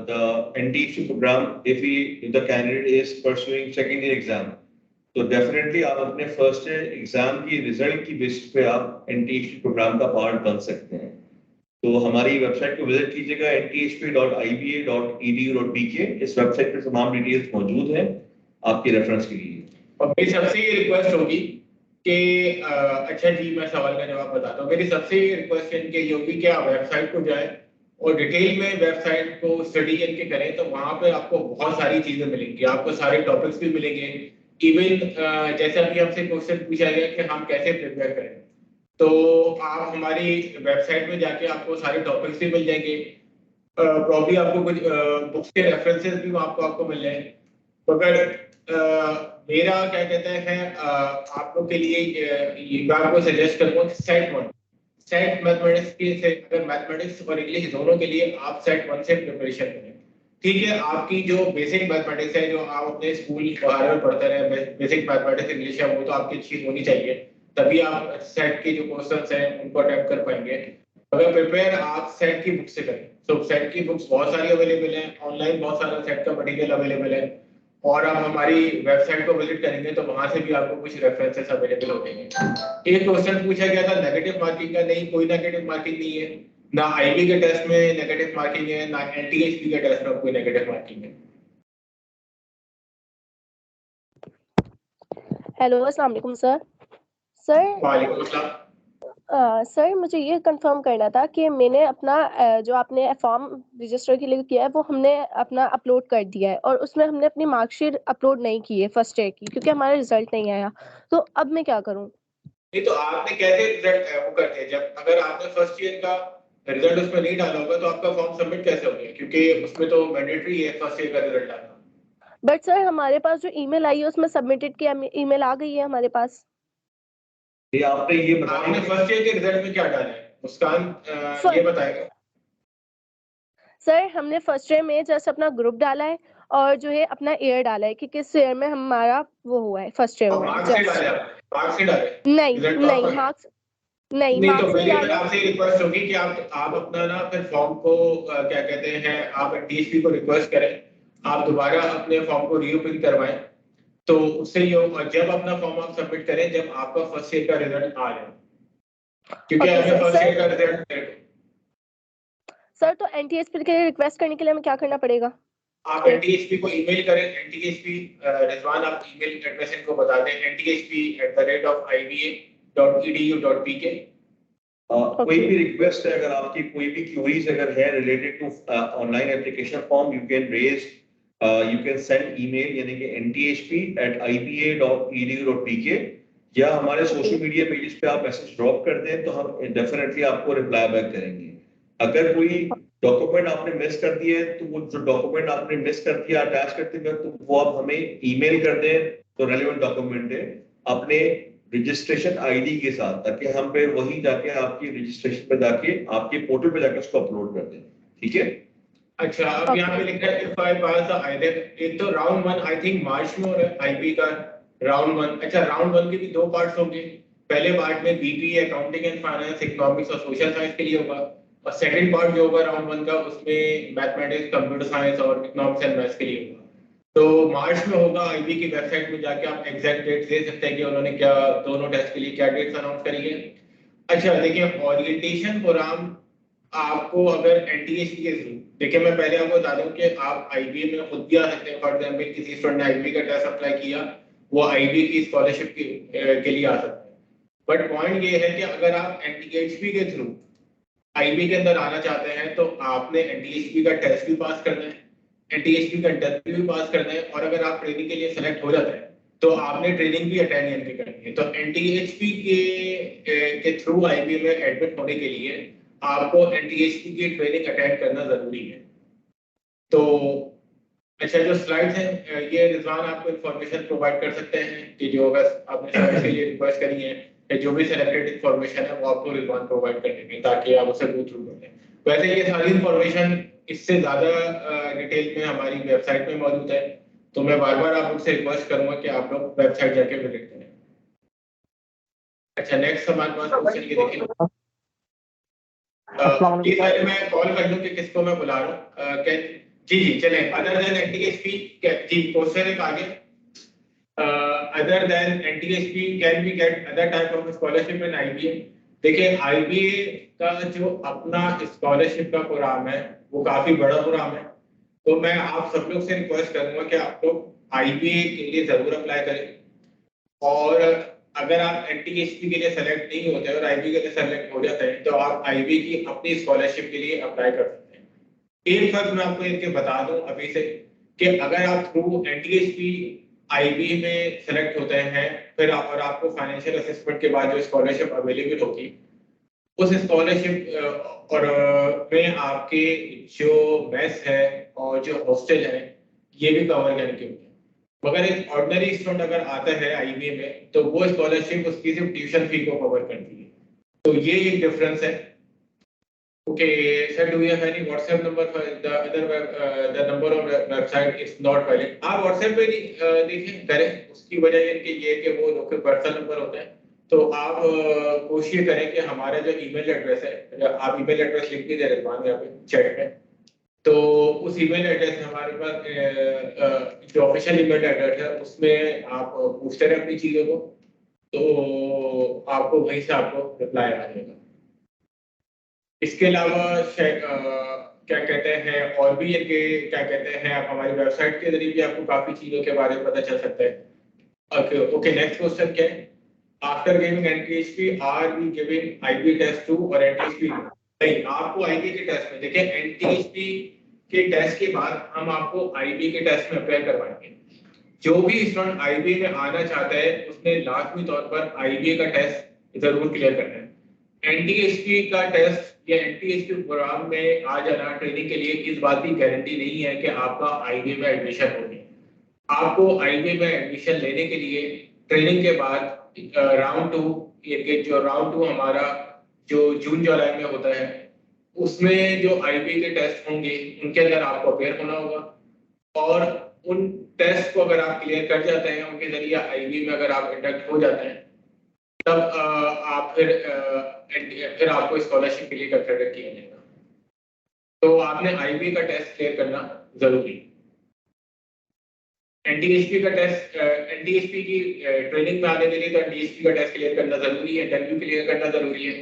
the NTC program if the candidate is pursuing second year exam. तो डेफिनेटली आप अपने फर्स्ट ईयर एग्जाम की रिजल्ट की बेसिस पे आप एनटीसी प्रोग्राम का पार्ट बन सकते हैं। तो हमारी वेबसाइट को विजिट कीजिएगा nthp.iba.edu.bk। इस वेबसाइट पे तमाम डिटेल्स मौजूद हैं आपके रेफरेंस के लिए। और मेरी सबसे ये रिक्वेस्ट होगी कि अच्छा जी, मैं सवाल का जवाब बताता हूँ। मेरी सबसे रिक्वेस्ट इनके ये होगी कि आप वेबसाइट को जाएं और डिटेल में वेबसाइट को स्टडी करके करें, तो वहाँ पे आपको बहुत सारी चीजें मिलेंगी, आपको सारे टॉपिक्स भी मिलेंगे। इवन जैसे अभी हमसे क्वेश्चन पूछा गया कि हम कैसे प्रिपेयर करें, तो आप हमारी वेबसाइट में जाके आपको सारे टॉपिक्स भी मिल जाएंगे। प्रॉब्ली आपको कुछ बुक्स के रेफरेंसेस भी आपको मिल जाएंगे। मगर मेरा क्या कहते हैं आप लोग के लिए ये मैं आपको सजेस्ट करूंगा सेट 1, सेट मैथमेटिक्स के से, अगर मैथमेटिक्स और इंग्लिश दोनों के लिए आप सेट 1 से प्रिपरेशन करें। ठीक है, आपकी जो बेसिक मैथमेटिक्स है जो आप अपने स्कूल पढ़ाई में पढ़ते रहे, बेसिक मैथमेटिक्स इंग्लिश है, वो तो आपकी अच्छी होनी चाहिए, तभी आप सेट के जो क्वेश्चंस हैं उनको अटेम्प्ट कर पाएंगे। अगर प्रिपेयर आप सेट की बुक से करें तो सेट की बुक्स बहुत सारी अवेलेबल हैं, ऑनलाइन बहुत सारा सेट का मटेरियल अवेलेबल है, और आप हमारी वेबसाइट को विजिट करेंगे तो वहां से भी आपको कुछ रेफरेंसेस अवेलेबल हो जाएंगे। एक क्वेश्चन पूछा गया था नेगेटिव मार्किंग का, नहीं कोई नेगेटिव मार्किंग नहीं है। ना आईबी के टेस्ट में नेगेटिव मार्किंग है, ना एनटीएचपी के टेस्ट में कोई नेगेटिव मार्किंग है। हेलो, अस्सलाम वालेकुम सर। सर वालेकुम अस्सलाम। सर मुझे ये कंफर्म करना था कि मैंने अपना जो आपने फॉर्म रजिस्टर के लिए किया है वो हमने अपना अपलोड कर दिया है और उसमें हमने अपनी मार्कशीट अपलोड नहीं की है फर्स्ट ईयर की, क्योंकि हमारा रिजल्ट नहीं आया। तो अब मैं क्या करूं? नहीं तो आपने कैसे रिजल्ट वो कर दिया? जब अगर आपने फर्स्ट ईयर का रिजल्ट उसमें नहीं डाला होगा तो आपका फॉर्म सबमिट कैसे हो गया? क्योंकि उसमें तो मैंडेटरी है फर्स्ट ईयर का रिजल्ट डालना। बट सर हमारे पास जो ईमेल आई है उसमें सबमिटेड की ईमेल आ गई है हमारे पास। ये आपने ये आपने फर्स्ट ईयर के रिजल्ट में क्या डाला है? मुस्कान ये बताएगा। सर हमने फर्स्ट ईयर में जस्ट अपना ग्रुप डाला है और जो है अपना ईयर डाला है कि किस ईयर में हमारा वो हुआ है फर्स्ट ईयर में। मार्क्स डाले? नहीं नहीं मार्क्स नहीं नहीं तो मार्क्स नहीं मेरी डाले। आपसे रिक्वेस्ट होगी कि आप अपना ना फिर फॉर्म को क्या कहते हैं, आप डीएसपी को रिक्वेस्ट करें, आप दोबारा अपने फॉर्म को रीओपन करवाएं। तो उससे ये जब अपना फॉर्म आप सबमिट करें जब आपका फर्स्ट ईयर का रिजल्ट आ जाए, क्योंकि हमें फर्स्ट ईयर का रिजल्ट। सर तो एनटीएसपी के लिए रिक्वेस्ट करने के लिए हमें क्या करना पड़ेगा? आप एनटीएचपी को ईमेल करें। एनटीएचपी रिजवान आप ईमेल एड्रेस इनको बता दें, nthp@iva.edu.pk। कोई भी रिक्वेस्ट है, अगर आपकी कोई भी क्वेरीज अगर है related to online application form, you can raise, you can send email यानी कि nthp@iba.edu.pk या हमारे सोशल मीडिया पेजेस पे आप मैसेज ड्रॉप कर दें तो हम डेफिनेटली आपको रिप्लाई बैक करेंगे। अगर कोई डॉक्यूमेंट आपने मिस कर दिया है तो वो जो डॉक्यूमेंट आपने मिस कर दिया अटैच करते हुए तो वो आप हमें ईमेल कर दें तो रेलेवेंट डॉक्यूमेंट है अपने रजिस्ट्रेशन आईडी के साथ, ताकि हम पे वही जाके आपकी रजिस्ट्रेशन पे जाके आपके पोर्टल पे जाके उसको अपलोड कर दें। ठीक है? अच्छा, अब यहाँ पे लिखा है if I pass the either, एक तो राउंड 1 आई थिंक मार्च में हो रहा है आईबी का राउंड 1। अच्छा, राउंड 1 के भी दो पार्ट्स होंगे। पहले पार्ट में BP accounting and finance, economics और सोशल साइंस के लिए होगा, और सेकंड पार्ट जो होगा राउंड 1 का उसमें मैथमेटिक्स, कंप्यूटर साइंस और इकोनॉमिक्स एंड मैथ्स के लिए होगा। तो मार्च में होगा। आईबी की वेबसाइट में जाके आप एग्जैक्ट डेट दे सकते हैं कि उन्होंने क्या दोनों टेस्ट के लिए क्या डेट्स अनाउंस करी है। अच्छा देखिए, ओरिएंटेशन प्रोग्राम आपको अगर एनटीएचपी के थ्रू, देखिए मैं पहले आपको बता दूं कि आप आईबी में खुद भी आ सकते हैं। फॉर एग्जांपल किसी स्टूडेंट ने आईबी का टेस्ट अप्लाई किया, वो आईबी की स्कॉलरशिप के लिए आ सकते हैं। बट पॉइंट ये है कि अगर आप एनटीएचपी के थ्रू आईबी के अंदर आना चाहते हैं तो आपने एनटीएचपी का टेस्ट भी पास करना है, एनटीएचपी का इंटरव्यू भी पास करना है, और अगर आप ट्रेनिंग के लिए सेलेक्ट हो जाते हैं तो आपने ट्रेनिंग भी अटेंड यानी करनी है। तो एनटीएचपी के थ्रू आईबी में एडमिट होने के लिए आपको एनटीएचपी की ट्रेनिंग अटेंड करना जरूरी है। तो अच्छा, जो स्लाइड्स हैं ये रिजवान आपको इन्फॉर्मेशन प्रोवाइड कर सकते हैं कि जो अगर आपने स्लाइड्स के लिए रिक्वेस्ट करी है, जो भी सिलेक्टेड इन्फॉर्मेशन है वो आपको रिजवान प्रोवाइड कर देंगे ताकि आप उसे गो थ्रू कर लें। वैसे ये सारी इन्फॉर्मेशन इससे ज्यादा डिटेल में हमारी वेबसाइट में मौजूद है, तो मैं बार बार आप लोग से रिक्वेस्ट करूंगा कि आप लोग वेबसाइट जाके विजिट करें। अच्छा, नेक्स्ट हमारे पास क्वेश्चन ये देखिए। प्लीज पहले मैं कॉल कर लूं कि किसको मैं बुला रहा हूँ। जी चलें। अदर देन एनटीएचपी, जी क्वेश्चन एक आगे। Other than NTHP can we get other type of scholarship in IBA? देखिए, आईबीए का जो अपना स्कॉलरशिप का प्रोग्राम है वो काफी बड़ा प्रोग्राम है, तो मैं आप सब लोग से रिक्वेस्ट करूंगा कि आप लोग आईबीए के लिए जरूर अप्लाई करें। और अगर आप एनटीएचपी के लिए सेलेक्ट नहीं होते और आईबी के लिए सेलेक्ट हो जाते हैं तो आप आईबी की अपनी स्कॉलरशिप के लिए अप्लाई कर सकते हैं। एक फर्क मैं आपको इनके बता दूं अभी से कि अगर आप थ्रू एनटीएचपी आईबी में सेलेक्ट होते हैं फिर और आपको फाइनेंशियल असेसमेंट के बाद जो स्कॉलरशिप अवेलेबल होगी उस स्कॉलरशिप और में आपके जो मेस है और जो हॉस्टल है ये भी कवर करने के होते हैं। मगर एक ऑर्डिनरी स्टूडेंट अगर आता है आईबी में तो वो स्कॉलरशिप उसकी सिर्फ ट्यूशन फी को कवर करती है, तो ये एक डिफरेंस है। Okay sir, do you have any WhatsApp number for the other the number of website is not valid? आप व्हाट्सएप पे देखें करें, उसकी वजह इनकी ये है कि वो लोग के पर्सनल नंबर होते हैं। तो आप कोशिश करें कि हमारा जो ईमेल एड्रेस है, आप ईमेल एड्रेस लिख दीजिए रिजवान यहाँ पे चैट में, तो उस ईमेल एड्रेस में हमारे पास जो ऑफिशियल ईमेल एड्रेस है उसमें आप पूछते रहे अपनी चीज़ों को, तो आपको वहीं से आपको रिप्लाई आ जाएगा। इसके अलावा क्या कहते हैं, और भी इनके क्या कहते हैं, आप हमारी वेबसाइट के जरिए भी आपको काफी चीजों के बारे में पता चल सकता है। ओके, नेक्स्ट क्वेश्चन क्या है? After giving NTHP are we giving IB test too और एनटीएचपी? नहीं, आपको आईबी के टेस्ट में देखिए, एनटीएचपी के टेस्ट के बाद हम आपको आईबी के टेस्ट में अप्लाई करवाएंगे। जो भी स्टूडेंट आईबी में आना चाहता है उसने लाजमी तौर पर आईबी का टेस्ट जरूर क्लियर करना है। एनटीएचपी का टेस्ट या एनटीएचपी प्रोग्राम में आ जाना ट्रेनिंग के लिए इस बात की गारंटी नहीं है कि आपका आईबी में एडमिशन हो गया। आपको आईबी में एडमिशन लेने के लिए ट्रेनिंग के बाद राउंड 2, जो राउंड 2 हमारा जो जून जुलाई में होता है, उसमें जो आईबी के टेस्ट होंगे उनके अंदर आपको अपेयर होना होगा। और उन टेस्ट को अगर आप क्लियर कर जाते हैं, उनके जरिए आईबी में अगर आप इंडक्ट हो जाते हैं, तब आप फिर आपको स्कॉलरशिप के लिए कंसिडर किया जाएगा। तो आपने आईबी का टेस्ट क्लियर करना जरूरी है। एनटीएचपी का टेस्ट, एनटीएचपी की ट्रेनिंग में आने के लिए तो एनटीएचपी का टेस्ट क्लियर करना जरूरी है, इंटरव्यू क्लियर करना जरूरी है।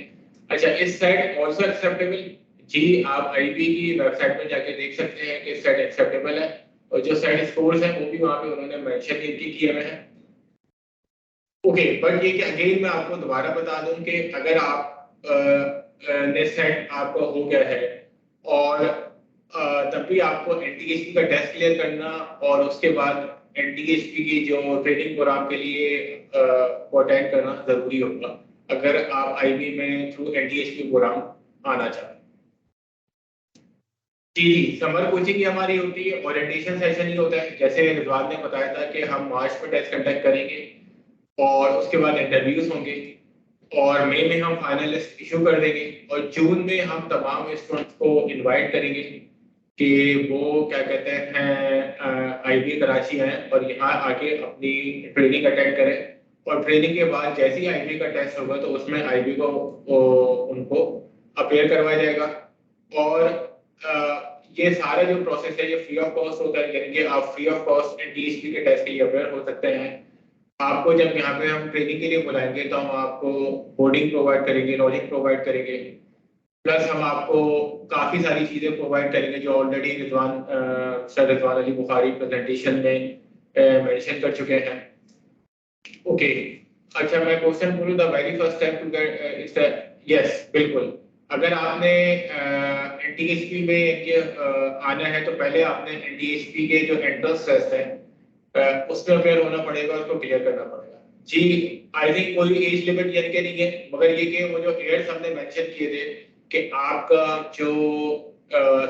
अच्छा, इस साइड ऑल्सो एक्सेप्टेबल? जी, आप आईबी की वेबसाइट में जाके देख सकते हैं कि इस साइड एक्सेप्टेबल है, और जो साइड स्कोर्स हैं वो भी वहाँ पे उन्होंने मेंशन किए हुए हैं। ओके, बट ये कि अगेन मैं आपको दोबारा बता दूं कि अगर आप ने सेट आपका हो गया है और तब भी आपको एनटीएचपी का टेस्ट क्लियर करना और उसके बाद एनटीएचपी की जो ट्रेनिंग प्रोग्राम के लिए अटेंड करना जरूरी होगा अगर आप आईबी में थ्रू एनटीएचपी प्रोग्राम आना चाहते हैं। जी, समर कोचिंग ही हमारी होती है, ओरिएंटेशन सेशन ही होता है। जैसे रिजवान ने बताया था कि हम मार्च में टेस्ट कंडक्ट करेंगे और उसके बाद इंटरव्यूज होंगे, और मई में हम फाइनल लिस्ट इशू कर देंगे, और जून में हम तमाम स्टूडेंट्स को इनवाइट करेंगे कि वो क्या कहते हैं आईबी कराची आए और यहाँ आके अपनी ट्रेनिंग अटेंड करें। और ट्रेनिंग के बाद जैसे ही आईबी का टेस्ट होगा तो उसमें आईबी को उनको अपेयर करवाया जाएगा। और ये सारा जो प्रोसेस है ये फ्री ऑफ कॉस्ट होता है, यानी कि आप फ्री ऑफ कॉस्ट एनटीएचपी के टेस्ट के लिए अपेयर हो सकते हैं। आपको जब यहाँ पे हम ट्रेनिंग के लिए बुलाएंगे तो हम आपको बोर्डिंग प्रोवाइड करेंगे, लॉजिंग प्रोवाइड करेंगे, प्लस हम आपको काफ़ी सारी चीज़ें प्रोवाइड करेंगे जो already sir Rizwan Ali Bukhari presentation में मेंशन कर चुके हैं। ओके, अच्छा, मैं क्वेश्चन बोलूँ, the very first step to get yes, बिल्कुल। अगर आपने एनटीएचपी में आना है तो पहले आपने एनटीएचपी के जो एंट्रेंस टेस्ट है उसमें अपेयर होना पड़ेगा, उसको क्लियर करना पड़ेगा। जी, आई थिंक कोई एज लिमिट यानी कि नहीं है, मगर ये कि वो जो एयर्स हमने मेंशन किए थे कि आपका जो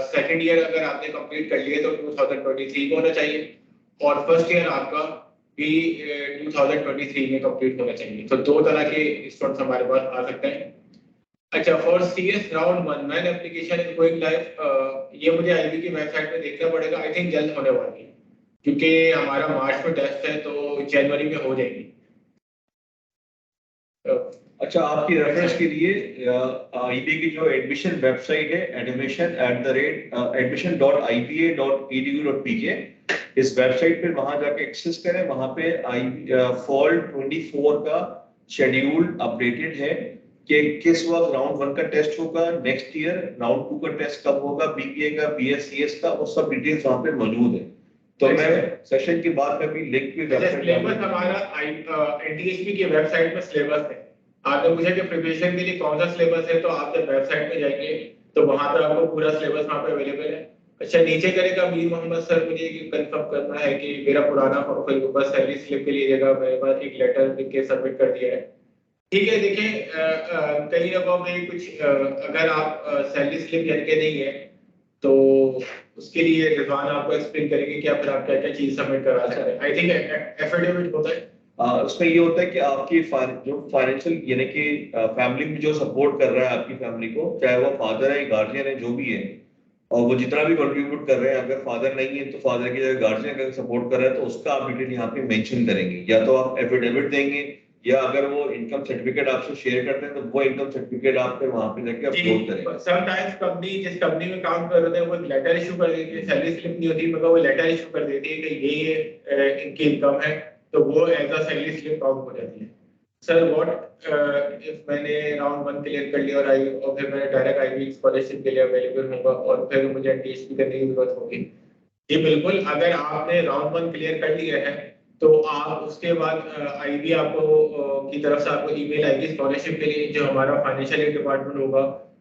सेकंड ईयर अगर आपने कंप्लीट कर लिया तो 2023 में होना चाहिए, और फर्स्ट ईयर आपका भी 2023 में कंप्लीट होना चाहिए। तो दो तरह के स्टूडेंट्स हमारे पास आ सकते हैं। अच्छा, for CS round 1 man application is going live, ये मुझे आईबी की वेबसाइट पे देखना पड़ेगा। आई थिंक जल्द होने वाली है क्योंकि हमारा मार्च में टेस्ट है तो जनवरी में हो जाएगी। अच्छा, आपकी रेफरेंस के लिए आईबी की जो एडमिशन वेबसाइट है admission@admission.iba.edu.pk, इस वेबसाइट पे वहां जाके एक्सेस करें। वहां पे फॉल 24 का शेड्यूल अपडेटेड है कि किस वक्त राउंड 1 का टेस्ट होगा, नेक्स्ट ईयर राउंड 2 का टेस्ट कब होगा, बीबीए का, बीएससीएस का, वो सब डिटेल्स वहां पे मौजूद है। तो मैं सेशन के बाद में भी लिंक भी सिलेबस हमारा एनटीएचपी की वेबसाइट में सिलेबस है। आपने पूछा कि प्रिपरेशन के लिए कौन सा सिलेबस है, तो आप जब वेबसाइट में जाएंगे तो वहां पर आपको पूरा सिलेबस वहां पे अवेलेबल है। अच्छा, नीचे करेगा मीर मोहम्मद सर, मुझे कंफर्म करना है कि मेरा पुराना बस सैलरी स्लिप के लिए जगह मेरे पास एक लेटर लिख के सबमिट कर दिया है। ठीक है, देखें कहीं ना कहीं कुछ अगर आप सैलरी स्लिप करके नहीं है तो उसके लिए रिजवान आपको एक्सप्लेन करेंगे कि आप क्या क्या चीज सबमिट करा सकते हैं। आई थिंक एफिडेविट होता है, उसमें ये होता है कि आपकी जो फाइनेंशियल यानी कि फैमिली में जो सपोर्ट कर रहा है आपकी फैमिली को, चाहे वो फादर है, गार्जियन है, जो भी है, और वो जितना भी कंट्रीब्यूट कर रहे हैं, अगर फादर नहीं है तो फादर की जगह गार्जियन अगर सपोर्ट कर रहा है तो उसका आप डिटेल यहाँ पे मेंशन करेंगे। या तो आप एफिडेविट देंगे, या अगर वो इनकम सर्टिफिकेट आपसे शेयर करते हैं तो वो इनकम सर्टिफिकेट आप फिर वहां पे जाके अपलोड करें। समटाइम्स कंपनी जिस कंपनी में काम कर रहे हैं वो लेटर इशू कर देती है, सैलरी स्लिप नहीं होती मगर वो लेटर इशू कर देती है कि ये इनकी इनकम है, तो वो as a salary slip count हो जाती है। सर व्हाट इफ मैंने राउंड 1 क्लियर कर लिया और फिर मैंने डायरेक्ट आईबी स्कॉलरशिप के लिए अवेलेबल होगा और फिर मुझे एनटीएसपी करने की जरूरत होगी? जी बिल्कुल, अगर आपने राउंड 1 क्लियर कर लिया है तो आप उसके बाद आईबी आपको की तरफ से आपको ईमेल आएगी स्कॉलरशिप के लिए, जो हमारा फाइनेंशियल एड डिपार्टमेंट होगा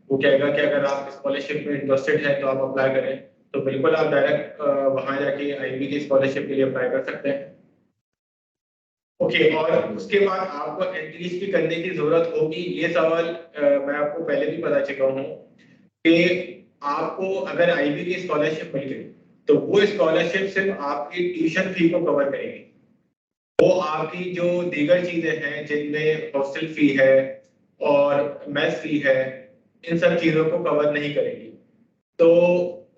वो कहेगा कि अगर आप स्कॉलरशिप में इंटरेस्टेड हैं तो आप अप्लाई करें। तो बिल्कुल आप डायरेक्ट वहां जाके आईबी की स्कॉलरशिप के लिए अप्लाई कर सकते हैं। ओके, और उसके बाद आपको एनटीएसपी करने की जरूरत होगी, ये सवाल मैं आपको पहले भी बता चुका हूँ कि आपको अगर आईबी की स्कॉलरशिप मिल गई तो वो स्कॉलरशिप सिर्फ आपकी ट्यूशन फी को कवर करेगी। वो आपकी जो दीगर चीजें हैं जिनमें हॉस्टल फी है और मेस फी है, इन सब चीजों को कवर नहीं करेगी। तो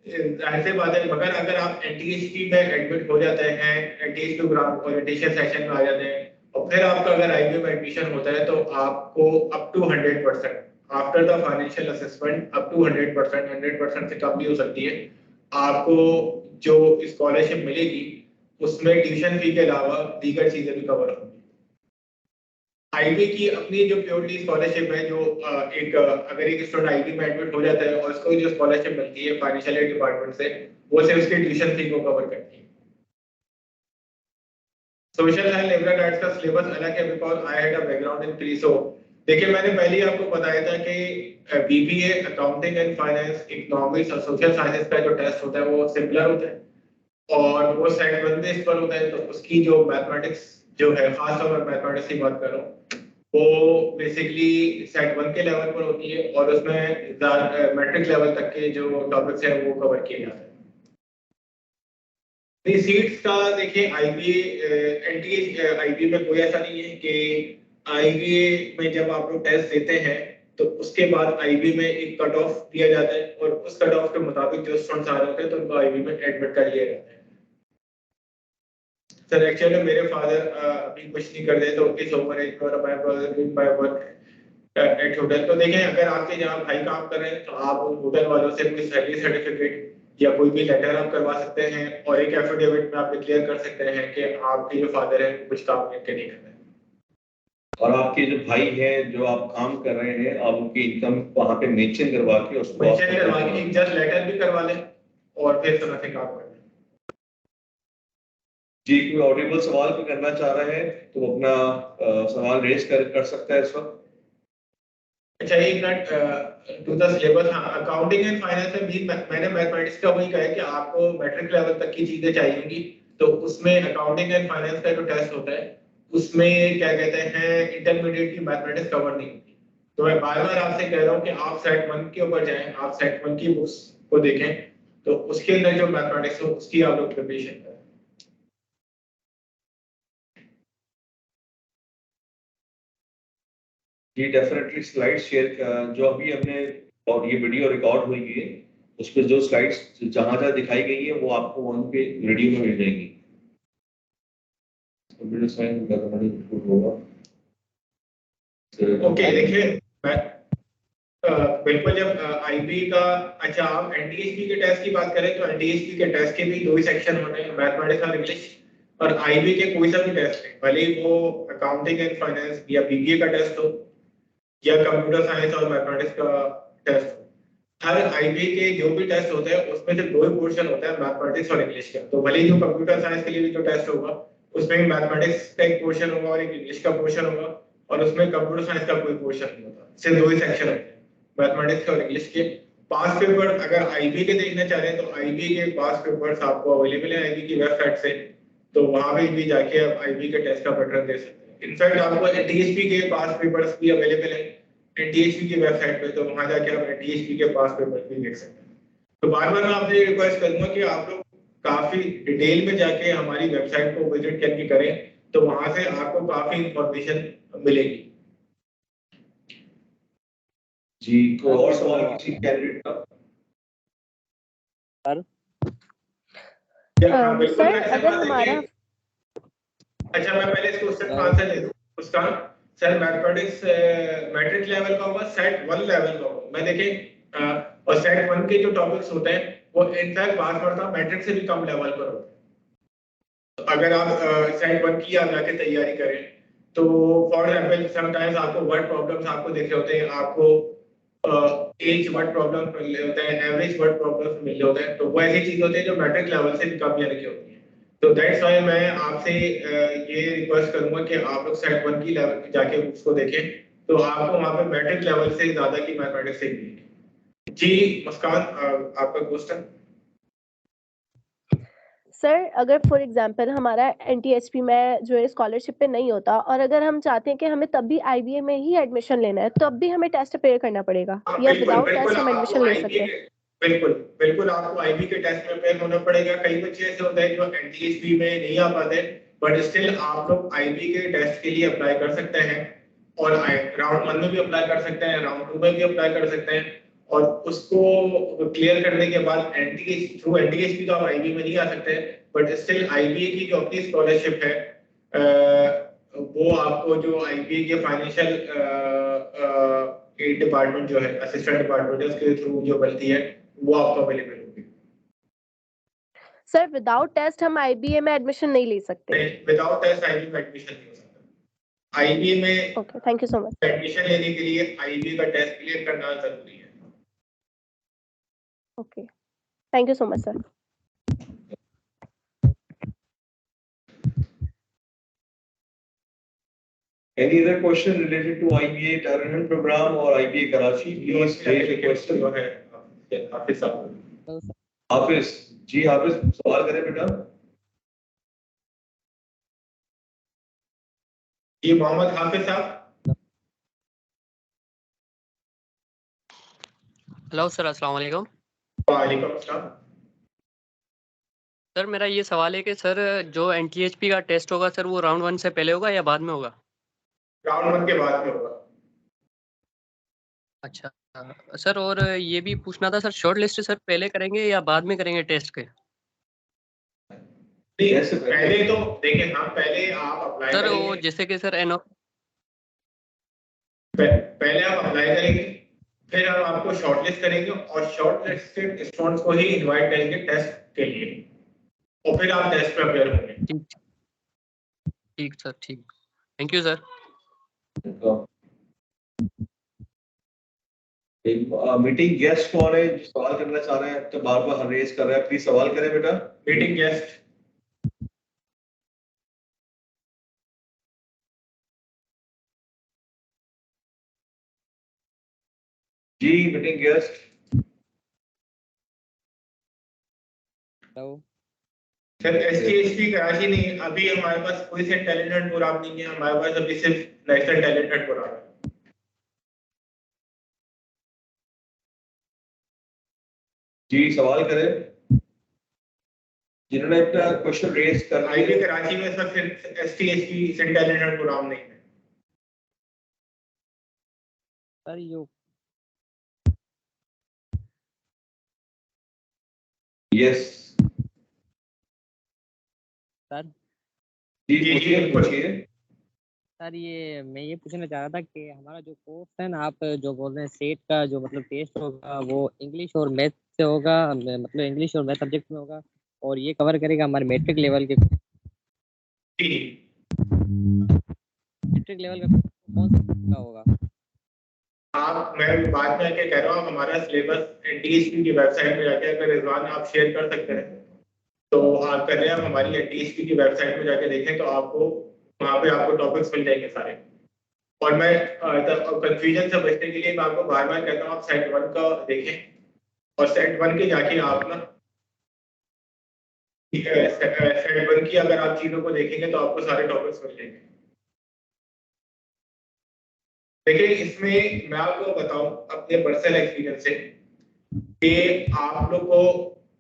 ऐसे बात है, मगर अगर आप एनटीएसपी में एडमिट हो जाते हैं, एनटीएसपी ग्राम ओरिएंटेशन सेशन में आ जाते हैं और फिर आपका अगर आईबी में एडमिशन होता है तो आपको up to 100% after the financial assessment up to 100% से कम भी हो सकती है, आपको जो स्कॉलरशिप मिलेगी उसमें ट्यूशन फी के अलावा दीगर चीजें भी कवर होंगी। आईबी की अपनी जो प्योरली स्कॉलरशिप है, जो अगर एक स्टूडेंट आईबी में एडमिट हो जाता है और उसको जो स्कॉलरशिप मिलती है फाइनेंशियल एड डिपार्टमेंट से, वो सिर्फ उसकी ट्यूशन फी को कवर करती है। सोशल एंड लिबरल आर्ट्स का सिलेबस अलग है because I had a background in pre. So देखिए, मैंने पहले ही आपको बताया था कि BBA accounting and finance, economics और सोशल साइंसेस का जो टेस्ट होता है वो सिंपलर होता है और वो सेट 1 बेस पर होता है। तो उसकी जो मैथमेटिक्स जो है, खासतौर पर मैथमेटिक्स की बात कर रहा हूँ, वो बेसिकली सेट 1 के लेवल पर होती है और उसमें मैट्रिक लेवल तक के जो टॉपिक्स हैं वो कवर किए जाते हैं। सीट्स का देखिए, आईबीए में कोई ऐसा नहीं है कि आईबीए में जब आप लोग टेस्ट देते हैं तो उसके बाद आईबी में एक कट ऑफ दिया जाता है और उस कट ऑफ के मुताबिक जो स्टूडेंट्स आ रहे होते हैं तो उनको आईबी में एडमिट कर लिया जाता है। सर एक्चुअली मेरे फादर अभी कुछ नहीं कर रहे, तो इस ओवर एज पर my brother doing my work at hotel. तो देखें, अगर आपके जहाँ भाई काम कर रहे हैं तो आप उन होटल वालों से कोई सैलरी सर्टिफिकेट या कोई भी लेटर आप करवा सकते हैं और एक एफिडेविट में आप डिक्लेयर कर सकते हैं कि आपके जो फादर हैं कुछ काम लेके नहीं कर रहे हैं। और आपके जो भाई हैं जो आप काम कर रहे हैं, आप उनकी इनकम वहां पे मेंशन करवा के उसको मेंशन करवा के एक जस्ट लेटर भी करवा लें और फिर तरह से काम करें। जी, कोई ऑडिबल सवाल भी करना चाह रहे हैं तो अपना सवाल रेज कर सकता है इस वक्त। अच्छा, एक मिनट टू द सिलेबस। हाँ, अकाउंटिंग एंड फाइनेंस में भी मैंने मैथमेटिक्स का वही कहा है कि आपको मैट्रिक लेवल तक की चीजें चाहिए होंगी। तो उसमें अकाउंटिंग एंड फाइनेंस का जो टेस्ट होता है उसमें क्या कहते हैं, इंटरमीडिएट की मैथमेटिक्स कवर नहीं होती। तो मैं बार बार आपसे कह रहा हूँ कि आप सेट 1 के ऊपर जाएं, आप सेट 1 की बुक्स को देखें, तो उसके अंदर जो मैथमेटिक्स हो उसकी आप लोग प्रिपरेशन करें। जी डेफिनेटली स्लाइड शेयर जो अभी हमने और ये वीडियो रिकॉर्ड हुई है उस पर जो स्लाइड्स जहां दिखाई गई है वो आपको वहां पे वीडियो में मिल जाएंगी। ओके, देखिए मैं बिल्कुल जब आईबी का, अच्छा आप एनटीएसपी के टेस्ट की बात करें तो एनटीएसपी के टेस्ट के भी 2 ही सेक्शन होते हैं, मैथमेटिक्स और इंग्लिश। और आईबी के कोई सा भी टेस्ट है, भले वो अकाउंटिंग एंड फाइनेंस या बीबीए का टेस्ट हो या कंप्यूटर साइंस और मैथमेटिक्स का टेस्ट हो, हर आईबी के जो भी टेस्ट होते हैं उसमें से 2 ही पोर्शन होता है, मैथमेटिक्स और इंग्लिश का। तो भले जो कंप्यूटर साइंस के लिए भी जो टेस्ट होगा उसमें भी मैथमेटिक्स का एक पोर्शन होगा और एक इंग्लिश का पोर्शन होगा और उसमें कंप्यूटर साइंस का कोई पोर्शन नहीं होता। सिर्फ 2 ही सेक्शन होते हैं, मैथमेटिक्स और इंग्लिश के। पास पेपर अगर आईबी के देखना चाह रहे हैं तो आईबी के पास पेपर्स आपको अवेलेबल है आईबी की वेबसाइट से, तो वहां पे भी जाके आप आईबी के टेस्ट का पैटर्न दे सकते हैं। इनफैक्ट आपको एनटीएसपी के पास पेपर्स भी अवेलेबल है एनटीएसपी की वेबसाइट पे, तो वहां जाके आप एनटीएसपी के पास पेपर्स भी देख सकते हैं। तो बार बार मैं आपसे रिक्वेस्ट करूंगा कि आप लोग काफी डिटेल में जाके हमारी वेबसाइट को विजिट करके करें, तो वहां से आपको काफी इंफॉर्मेशन मिलेगी। जी, कोई और सवाल किसी कैंडिडेट का? सर अगर हमारा, अच्छा मैं पहले इस क्वेश्चन का आंसर दे दूं उसका। सर मैथमेटिक्स मैट्रिक लेवल का होगा, सेट 1 लेवल का होगा। मैं देखें और सेट 1 के जो टॉपिक्स होते हैं वो इनफैक्ट बात करता मैट्रिक से भी कम लेवल पर होते हैं। तो अगर आप सेट 1 की आप जाके तैयारी करें तो फॉर एग्जाम्पल समटाइम्स आपको वर्ड प्रॉब्लम्स आपको देख रहे होते हैं, आपको एज वर्ड प्रॉब्लम मिल रहे होते हैं, एवरेज वर्ड प्रॉब्लम्स मिल रहे होते हैं, तो वो ऐसी चीज होती है जो मैट्रिक लेवल से भी कम यानी की होती है। तो दैट्स व्हाई मैं आपसे ये रिक्वेस्ट करूंगा कि आप लोग सेट 1 की लेवल जाके उसको देखें, तो आपको वहां पे मैट्रिक लेवल से ज्यादा की मैथमेटिक्स सीखनी। जी मुस्कान, आपका क्वेश्चन। सर अगर फॉर एग्जांपल हमारा एनटीएचपी में जो है स्कॉलरशिप पे नहीं होता और अगर हम चाहते हैं कि हमें तब भी आईबीए में ही एडमिशन लेना है, तब भी हमें टेस्ट अपेयर करना पड़ेगा या विदाउट टेस्ट हम एडमिशन ले सकते हैं? बिल्कुल बिल्कुल, आपको आईबी के टेस्ट में अपेयर होना पड़ेगा। कई बच्चे ऐसे होते हैं जो एनटीएचपी में नहीं आ पाते, बट स्टिल आप लोग आईबी के टेस्ट के लिए अप्लाई कर सकते हैं, और राउंड 1 में भी अप्लाई कर सकते हैं, राउंड 2 में भी अप्लाई कर सकते हैं, और उसको क्लियर करने के बाद एनटीएच थ्रू एनटीएचपी तो आप आईबी में नहीं आ सकते, बट स्टिल आईबीए की जो अपनी स्कॉलरशिप है वो आपको जो आईबीए के फाइनेंशियल एड डिपार्टमेंट जो है, असिस्टेंट डिपार्टमेंट है, उसके थ्रू जो बनती है वो आपको अवेलेबल होगी। सर विदाउट टेस्ट हम आईबीए में एडमिशन नहीं ले सकते? विदाउट टेस्ट आईबीए में एडमिशन नहीं हो सकता। आईबीए में okay, thank you so much. Admission लेने के लिए आईबीए का टेस्ट क्लियर करना जरूरी है। Okay, thank you so much sir. Any other question related to IBA Talent program or IBA Karachi? Please raise a question. जो है हाफिज साहब। हाफिज जी, हाफिज सवाल करें बेटा। जी मोहम्मद हाफिज साहब। हेलो सर, अस्सलाम वालेकुम। वालेकुम अस्सलाम। सर मेरा ये सवाल है कि सर जो एनटीएचपी का टेस्ट होगा सर वो राउंड 1 से पहले होगा या बाद में होगा? राउंड 1 के बाद में होगा। अच्छा सर, और ये भी पूछना था सर, शॉर्ट लिस्ट सर पहले करेंगे या बाद में करेंगे टेस्ट के? पहले तो देखिए, हाँ पहले आप अप्लाई सर करेंगे। वो जैसे कि सर पहले आप अप्लाई करेंगे, फिर हम आपको शॉर्टलिस्ट करेंगे और शॉर्टलिस्टेड स्टूडेंट्स को ही इनवाइट करेंगे टेस्ट के लिए, और फिर आप टेस्ट में अपेयर होंगे। ठीक सर, ठीक, thank you sir. Meeting guest कौन है जो सवाल करना चाह रहे हैं, तो बार बार रेज कर रहा है, प्लीज सवाल करें बेटा। Meeting guest. जी meeting guest. Hello sir STHP Karachi नहीं, अभी हमारे पास कोई से टैलेंटेड प्रोग्राम नहीं है, हमारे पास अभी सिर्फ नेशनल टैलेंटेड प्रोग्राम है। जी सवाल करें जिन्होंने अपना क्वेश्चन रेज कर लिया। आईबी कराची में सर सिर्फ एसटीएचपी से टैलेंटेड प्रोग्राम नहीं है। सर यू यस सर जी पूछिए। सर ये मैं ये पूछना चाह रहा था कि हमारा जो कोर्स है ना, आप जो बोल रहे हैं स्टेट का जो मतलब टेस्ट होगा वो इंग्लिश और मैथ से होगा, मतलब इंग्लिश और मैथ सब्जेक्ट में होगा, और ये कवर करेगा हमारे मैट्रिक लेवल के। मैट्रिक लेवल का कौन सा होगा? आप, मैं बाद में आके कह रहा हूँ, हमारा सिलेबस एनटीएचपी की वेबसाइट में जाके अगर रिजवान आप शेयर कर सकते हैं तो आप कर रहे हैं, आप हमारी एनटीएचपी की वेबसाइट में जाके देखें तो आपको वहाँ पे आपको टॉपिक्स मिल जाएंगे सारे। और मैं कंफ्यूजन से बचने के लिए मैं आपको बार बार कहता हूँ आप सेट 1 का देखें, और सेट 1 के जाके आप ना सेट 1 की अगर आप चीजों को देखेंगे तो आपको सारे टॉपिक्स मिल जाएंगे। देखिए इसमें मैं आपको बताऊं अपने पर्सनल एक्सपीरियंस से कि आप लोग को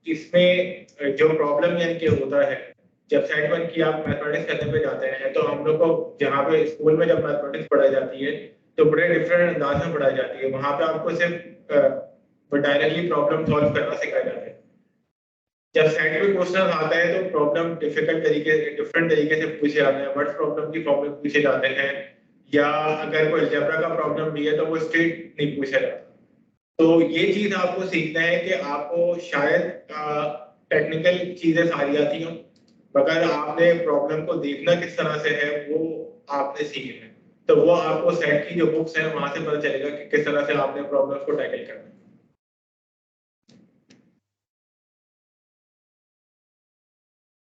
इसमें जो प्रॉब्लम यानी कि होता है, जब सेट 1 की आप मैथमेटिक्स करने पे जाते हैं तो हम लोग को जहाँ पे स्कूल में जब मैथमेटिक्स पढ़ाई जाती है तो बड़े डिफरेंट अंदाज में पढ़ाई जाती है। वहाँ पे आपको सिर्फ डायरेक्टली प्रॉब्लम सॉल्व करना सिखाया जाता है। जब सेट में क्वेश्चन आता है तो प्रॉब्लम डिफिकल्ट तरीके डिफरेंट तरीके से पूछे जाते हैं, वर्ड प्रॉब्लम की प्रॉब्लम पूछे जाते हैं, या अगर कोई अलजेब्रा का प्रॉब्लम भी है तो वो स्ट्रेट नहीं पूछा जाता। तो ये चीज आपको सीखना है कि आपको शायद टेक्निकल चीजें सारी आती हों, मगर आपने प्रॉब्लम को देखना किस तरह से है वो आपने सीखे हैं। तो वो आपको सेट की जो बुक्स हैं वहां से पता चलेगा कि किस तरह से आपने प्रॉब्लम्स को टैकल करना है।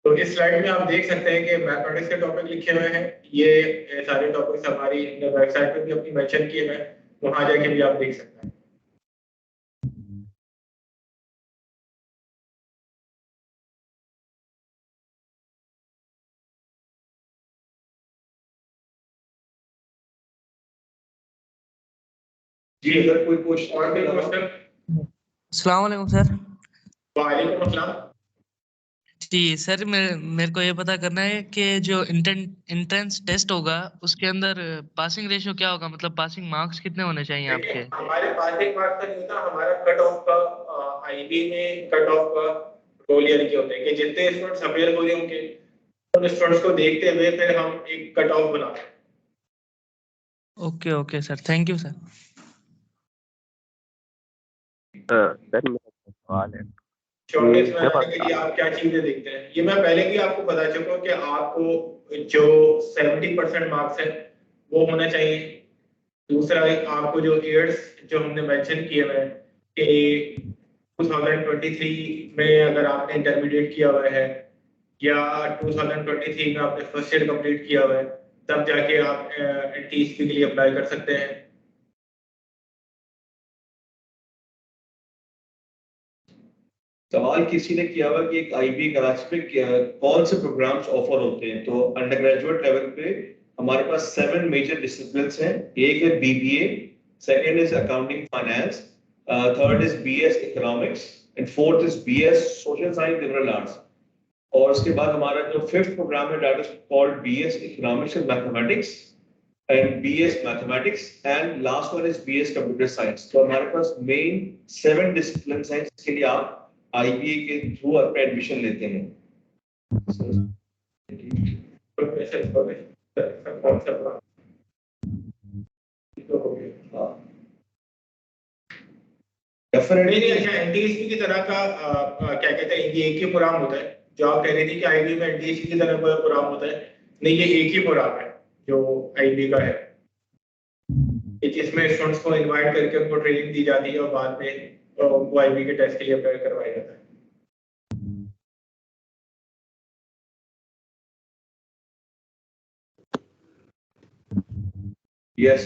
तो इस स्लाइड में आप देख सकते हैं कि मैथमेटिक्स के टॉपिक लिखे हुए हैं। ये सारे टॉपिक्स हमारी वेबसाइट पे भी अपनी मेंशन किए हुए हैं, वहां जाके भी आप देख सकते हैं। जी अगर कोई क्वेश्चन और कोई क्वेश्चन? अस्सलाम वालेकुम सर। वालेकुम अस्सलाम। जी सर, मेरे को ये पता करना है कि जो इंट्रेंस टेस्ट होगा उसके अंदर पासिंग रेशियो क्या होगा, मतलब पासिंग मार्क्स कितने होने चाहिए देखिए आपके? हमारे पासिंग मार्क्स का नहीं होता, हमारा कट ऑफ का आईबी में कट ऑफ का रोल ये नहीं होता है कि जितने स्टूडेंट्स अपेयर हो रहे होंगे उन स्टूडेंट्स को देखते हुए फिर हम एक कट ऑफ बनाते हैं। Okay okay sir, thank you sir. Sir मेरा सवाल है शॉर्टेज कि जब बनाने के लिए आप क्या चीजें देखते हैं? ये मैं पहले भी आपको बता चुका हूँ कि आपको जो 70% मार्क्स है वो होना चाहिए। दूसरा आपको जो ईयर्स जो हमने मेंशन किए हुए हैं कि 2023 में अगर आपने इंटरमीडिएट किया हुआ है या 2023 में आपने फर्स्ट ईयर कंप्लीट किया हुआ है, तब जाके आप एनटीएसपी के लिए अप्लाई कर सकते हैं। सवाल किसी ने किया हुआ कि एक आईबी कराची पे कौन से प्रोग्राम्स ऑफर होते हैं। तो अंडर ग्रेजुएट लेवल पे हमारे पास 7 मेजर डिसिप्लिन्स हैं। एक है BBA, second is accounting finance, third is BS economics and fourth is BS social science liberal arts. और उसके बाद हमारा जो फिफ्थ प्रोग्राम है that is called BS economics and mathematics and BS mathematics and last one is BS computer science. तो हमारे पास main 7 disciplines हैं जिसके लिए आप आईबीए के थ्रू अपना एडमिशन लेते हैं। नहीं अच्छा एनटीएसपी की तरह का क्या कहते हैं, ये एक ही प्रोग्राम होता है जो आप कह रहे थे कि आईबी में एनटीएसपी की तरह कोई प्रोग्राम होता है? नहीं, ये एक ही प्रोग्राम है जो आईबी का है, जिसमें स्टूडेंट्स को इनवाइट करके उनको ट्रेनिंग दी जाती है और बाद में उनको आईबी के टेस्ट के लिए अप्लाई करवाया जाता है। यस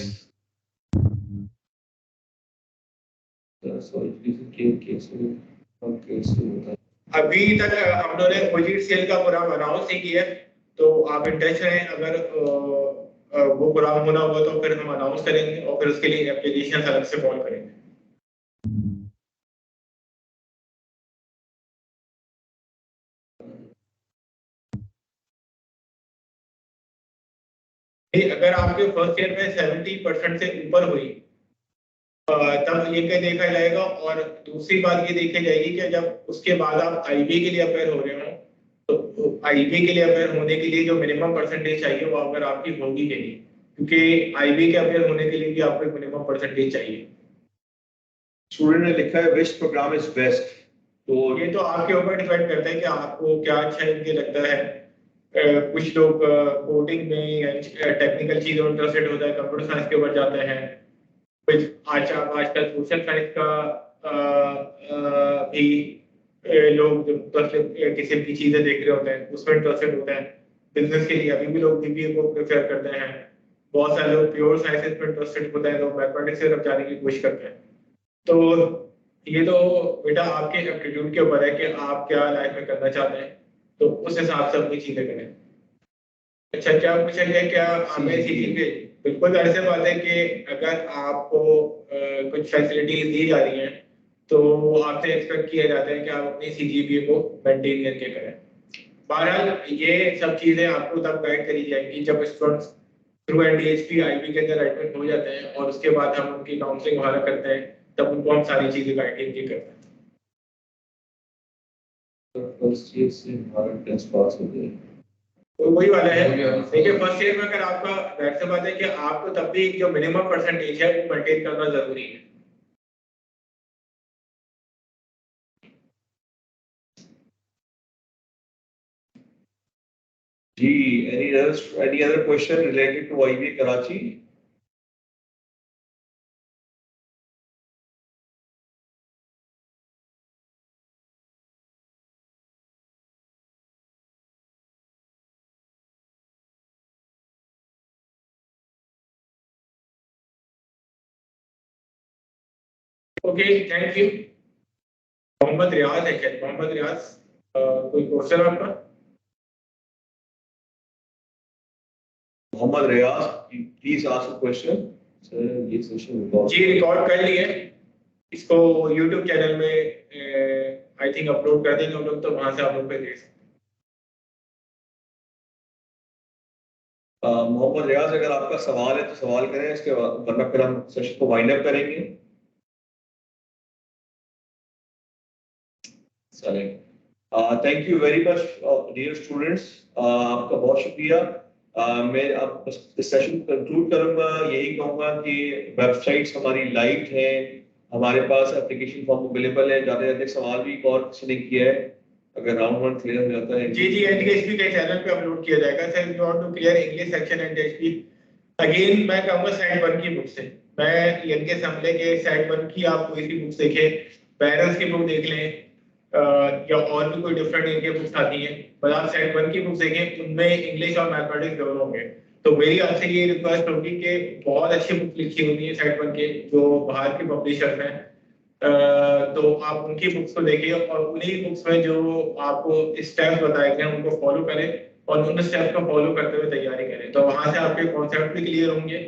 अभी तक हम लोगों ने प्रोजेक्ट सेल का प्रोग्राम अनाउंस नहीं किया है, तो आप इंटरेस्ट हैं अगर वो प्रोग्राम होना होगा तो फिर हम अनाउंस करेंगे और फिर उसके लिए एप्लीकेशन अलग से कॉल करेंगे। अगर आपके फर्स्ट ईयर में 70% से ऊपर हुई तब ये क्या देखा जाएगा। और दूसरी बात ये देखी जाएगी कि जब उसके बाद आप आईबी के लिए अपेयर हो रहे हो तो आईबी के लिए अपेयर होने के लिए जो मिनिमम परसेंटेज चाहिए वो अगर आपकी होगी कि नहीं, क्योंकि आईबी के अपेयर होने के लिए भी आपको मिनिमम परसेंटेज चाहिए। स्टूडेंट ने लिखा है विच प्रोग्राम इज बेस्ट। तो ये तो आपके ऊपर डिपेंड करता है कि आपको क्या अच्छा इनके लगता है। कुछ लोग कोडिंग में टेक्निकल चीजों में इंटरेस्टेड होता है, कंप्यूटर साइंस के ऊपर जाते हैं। कुछ आजकल सोशल साइंस का भी लोग किसी की चीजें देख रहे होते हैं उसमें इंटरेस्टेड होते हैं। बिजनेस के लिए अभी भी लोग बीबीए को प्रेफर करते हैं। बहुत सारे लोग प्योर साइंसेस में इंटरेस्टेड होते हैं, लोग मैथमेटिक्स की तरफ जाने की कोशिश करते हैं। तो ये तो बेटा आपके एप्टीट्यूड के ऊपर है कि आप क्या लाइफ में करना चाहते हैं, तो उस हिसाब से अपनी चीजें करें। अच्छा क्या पूछा गया, क्या हमें सीखेंगे? बिल्कुल ऐसे बात है कि अगर आपको कुछ फैसिलिटीज दी जा रही हैं तो आपसे एक्सपेक्ट किया जाता है कि आप अपनी सीजीपीए को मेंटेन करके करें। बहरहाल ये सब चीजें आपको तब गाइड करी जाएंगी जब स्टूडेंट्स थ्रू एनडीएचपी आईबी के अंदर एडमिट हो जाते हैं और उसके बाद हम उनकी काउंसलिंग वगैरह करते हैं, तब उनको हम सारी चीजें गाइड करके करते हैं। फर्स्ट ईयर से हमारा टेस्ट पास हो गया। तो वही वाला है। देखिए फर्स्ट ईयर में अगर आपका वैसे बात है कि आपको तब भी जो मिनिमम परसेंटेज है वो मेंटेन करना जरूरी है। जी, any other question related to IBA Karachi? Okay, thank you. Mohammad Riyaz है क्या? मोहम्मद रियाज, कोई क्वेश्चन आपका? Mohammad Riyaz, please ask a question. Sir ये सेशन जी रिकॉर्ड कर लिए, इसको यूट्यूब चैनल में आई थिंक अपलोड कर देंगे हम लोग, तो वहां से आप लोग पे देख सकते हैं। मोहम्मद रियाज, अगर आपका सवाल है तो सवाल करें, इसके वरना फिर हम सेशन को वाइंड अप करेंगे। Thank you very much dear students, आपका बहुत शुक्रिया। मैं अब इस सेशन को कंक्लूड करूंगा, यही कहूंगा कि वेबसाइट्स हमारी लाइव हैं, हमारे पास एप्लीकेशन फॉर्म अवेलेबल है। जाते जाते सवाल भी एक और किसी ने किया है, अगर राउंड 1 क्लियर हो जाता है। जी एनटीएचपी के चैनल पे अपलोड किया जाएगा। Sir you want to clear English section NTHP, again मैं कहूंगा साइड 1 की बुक से, मैं एनके समले के साइड 1 की आप कोई सी बुक देखें, बैरल्स की बुक देख लें, या और भी कोई डिफरेंट इनके बुक्स आती हैं, पर आप साइड 1 की बुक देखें, उनमें इंग्लिश और मैथमेटिक्स दोनों होंगे। तो मेरी आपसे ये रिक्वेस्ट होगी कि बहुत अच्छी बुक लिखी होती है साइड 1 के, जो बाहर के पब्लिशर्स हैं, तो आप उनकी बुक्स को देखिए और उन्हीं बुक्स में जो आपको स्टेप्स बताए गए हैं उनको फॉलो करें और उन स्टेप्स को फॉलो करते हुए तैयारी करें। तो वहां से आपके कॉन्सेप्ट भी क्लियर होंगे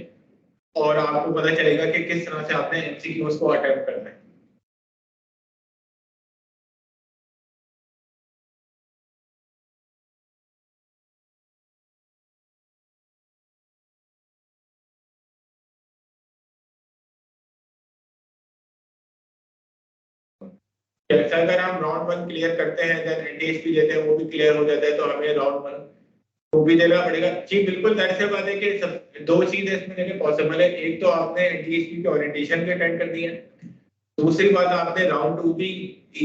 और आपको पता चलेगा कि किस तरह से आपने एमसीक्यूज को अटेम्प्ट करना है। जैसा अगर हम राउंड 1 क्लियर करते हैं, देन एनटीएचपी लेते हैं, वो भी क्लियर हो जाता है, तो हमें राउंड 1 वो भी देना पड़ेगा। जी बिल्कुल, दैट्स बात है कि सब दो चीजें इसमें देने पॉसिबल है। एक तो आपने एनटीएचपी के ओरिएंटेशन भी अटेंड कर दी है, दूसरी बात आपने राउंड 2 भी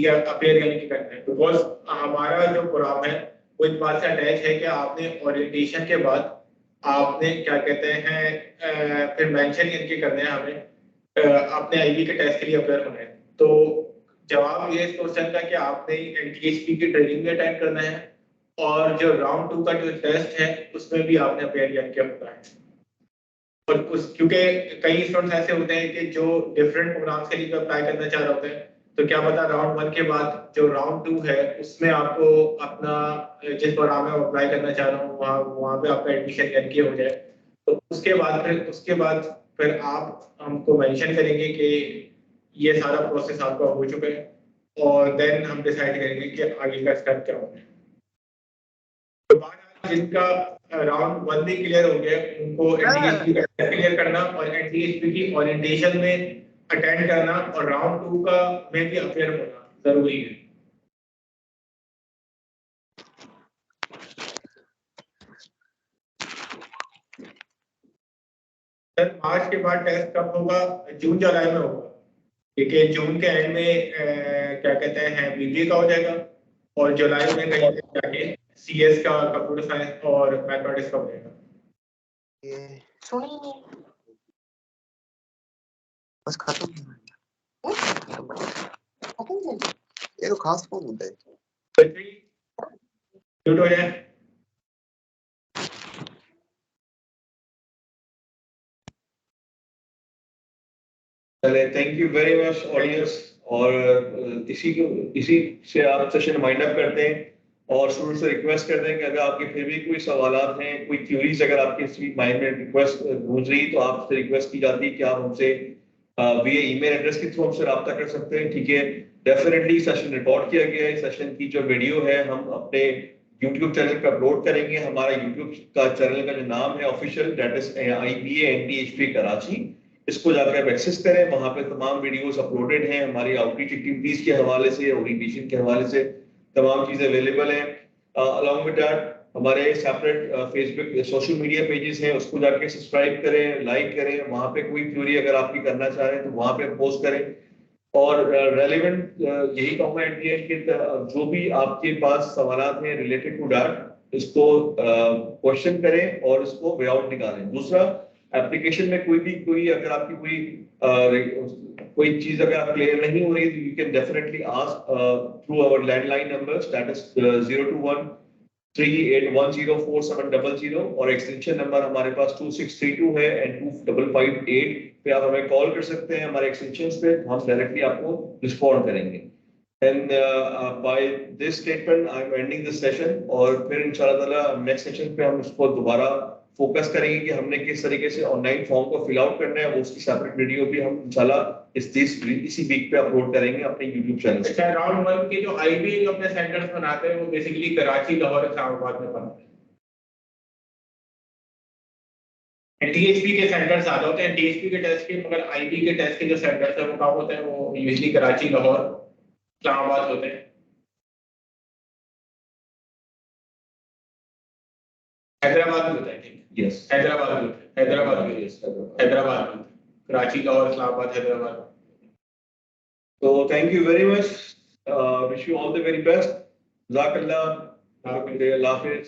अपेयर यानी कि करना है, बिकॉज हमारा जो प्रोग्राम है वो इस बात से अटैच है कि आपने ओरिएंटेशन के बाद आपने क्या कहते हैं फिर मेंशन इनके करने हैं हमें अपने आईबी के टेस्ट के लिए अपेयर होना है। तो जवाब ये इस क्वेश्चन का कि आपने एनटीएचपी की ट्रेनिंग भी अटेंड करना है और जो राउंड 2 का जो टेस्ट है उसमें भी आपने अपेयर किया होता है। और उस क्योंकि कई स्टूडेंट्स ऐसे होते हैं कि जो डिफरेंट प्रोग्राम्स के लिए अप्लाई करना चाह रहे होते हैं, तो क्या पता राउंड 1 के बाद जो राउंड 2 है उसमें आपको अपना जिस प्रोग्राम में अप्लाई करना चाह रहा हूँ वहाँ पे आपका एडमिशन करके हो जाए। तो उसके बाद फिर आप हमको मेंशन करेंगे कि ये सारा प्रोसेस आपका हो चुका है और देन हम डिसाइड करेंगे कि आगे का स्टेप क्या होगा। जिनका राउंड 1 भी क्लियर हो गया उनको एनटीएचपी का क्लियर करना और एनटीएचपी की ओरिएंटेशन में अटेंड करना और राउंड 2 का में भी अपेयर होना जरूरी है। सर मार्च के बाद टेस्ट कब होगा? जून जुलाई में होगा, क्योंकि जून के एंड में क्या कहते हैं बीबीए का हो जाएगा और जुलाई में कहीं जाके सीएस का, कंप्यूटर साइंस और मैथमेटिक्स का हो जाएगा। बस खत्म ये तो खास कौन होता है? म्यूट हो जाए। चले, thank you very much audience, और इसी से आप सेशन वाइंड अप करते हैं और स्टूडेंट से रिक्वेस्ट करते हैं कि अगर आपके फिर भी कोई सवालात हैं, कोई क्यूरीज अगर आपके माइंड में रिक्वेस्ट गूंज रही तो आपसे रिक्वेस्ट की जाती है कि आप हमसे वीए ईमेल एड्रेस के थ्रू हमसे रब्ता कर सकते हैं। ठीक है, डेफिनेटली सेशन रिकॉर्ड किया गया है, सेशन की जो वीडियो है हम अपने यूट्यूब चैनल पर अपलोड करेंगे। हमारा यूट्यूब का चैनल का जो नाम है official, that is IBA NTHP Karachi, इसको जाकर आप एक्सेस करें, वहां पे तमाम वीडियोस अपलोडेड हैं, हमारी आउटरीच एक्टिविटीज के हवाले से, ओरिएंटेशन के हवाले से तमाम चीजें अवेलेबल हैं। अलॉन्ग विद दैट हमारे separate Facebook social media pages हैं, उसको जाके सब्सक्राइब करें, लाइक करें, वहां पे कोई क्वेरी अगर आपकी करना चाह रहे हैं तो वहां पे पोस्ट करें। और रेलेवेंट यही कहूंगा एट द एंड कि जो भी आपके पास सवालात हैं रिलेटेड टू दैट इसको क्वेश्चन करें और इसको वे आउट निकालें। दूसरा, एप्लीकेशन में कोई अगर आपकी कोई चीज अगर आप क्लियर नहीं हो रही तो you can definitely ask through our landline numbers, that is 02138104700 और एक्सटेंशन नंबर हमारे पास 2632 है एंड 2558 पे आप हमें कॉल कर सकते हैं हमारे एक्सटेंशन पे, हम डायरेक्टली आपको रिस्पॉन्ड करेंगे। And by this statement, I'm ending this session और फिर इंशाल्लाह ताला नेक्स्ट सेशन पे हम इसको दोबारा फोकस करेंगे कि हमने किस तरीके से ऑनलाइन फॉर्म को फिल आउट करना है। वो उसकी सेपरेट वीडियो भी हम इंशाल्लाह इसी वीक पे अपलोड करेंगे अपने यूट्यूब चैनल पे। अच्छा, राउंड 1 के जो आईबी जो अपने सेंटर्स बनाते हैं वो बेसिकली कराची, लाहौर, इस्लामाबाद में बनाते हैं। टीएचपी के सेंटर्स आ जाते हैं, टीएचपी के टेस्ट के, मगर आईबी के टेस्ट के जो सेंटर्स है वो कहाँ होते हैं? वो यूजुअली कराची, लाहौर, इस्लामाबाद होते हैं। हैदराबाद भी होता है, ठीक? यस, हैदराबाद भी होता है, हैदराबाद भी होता है, हैदराबाद भी होता है, कराची, लाहौर, इस्लामाबाद, हैदराबाद। तो thank you very much, wish you all the very best, जज़ाकल्लाह, अल्लाह हाफिज़।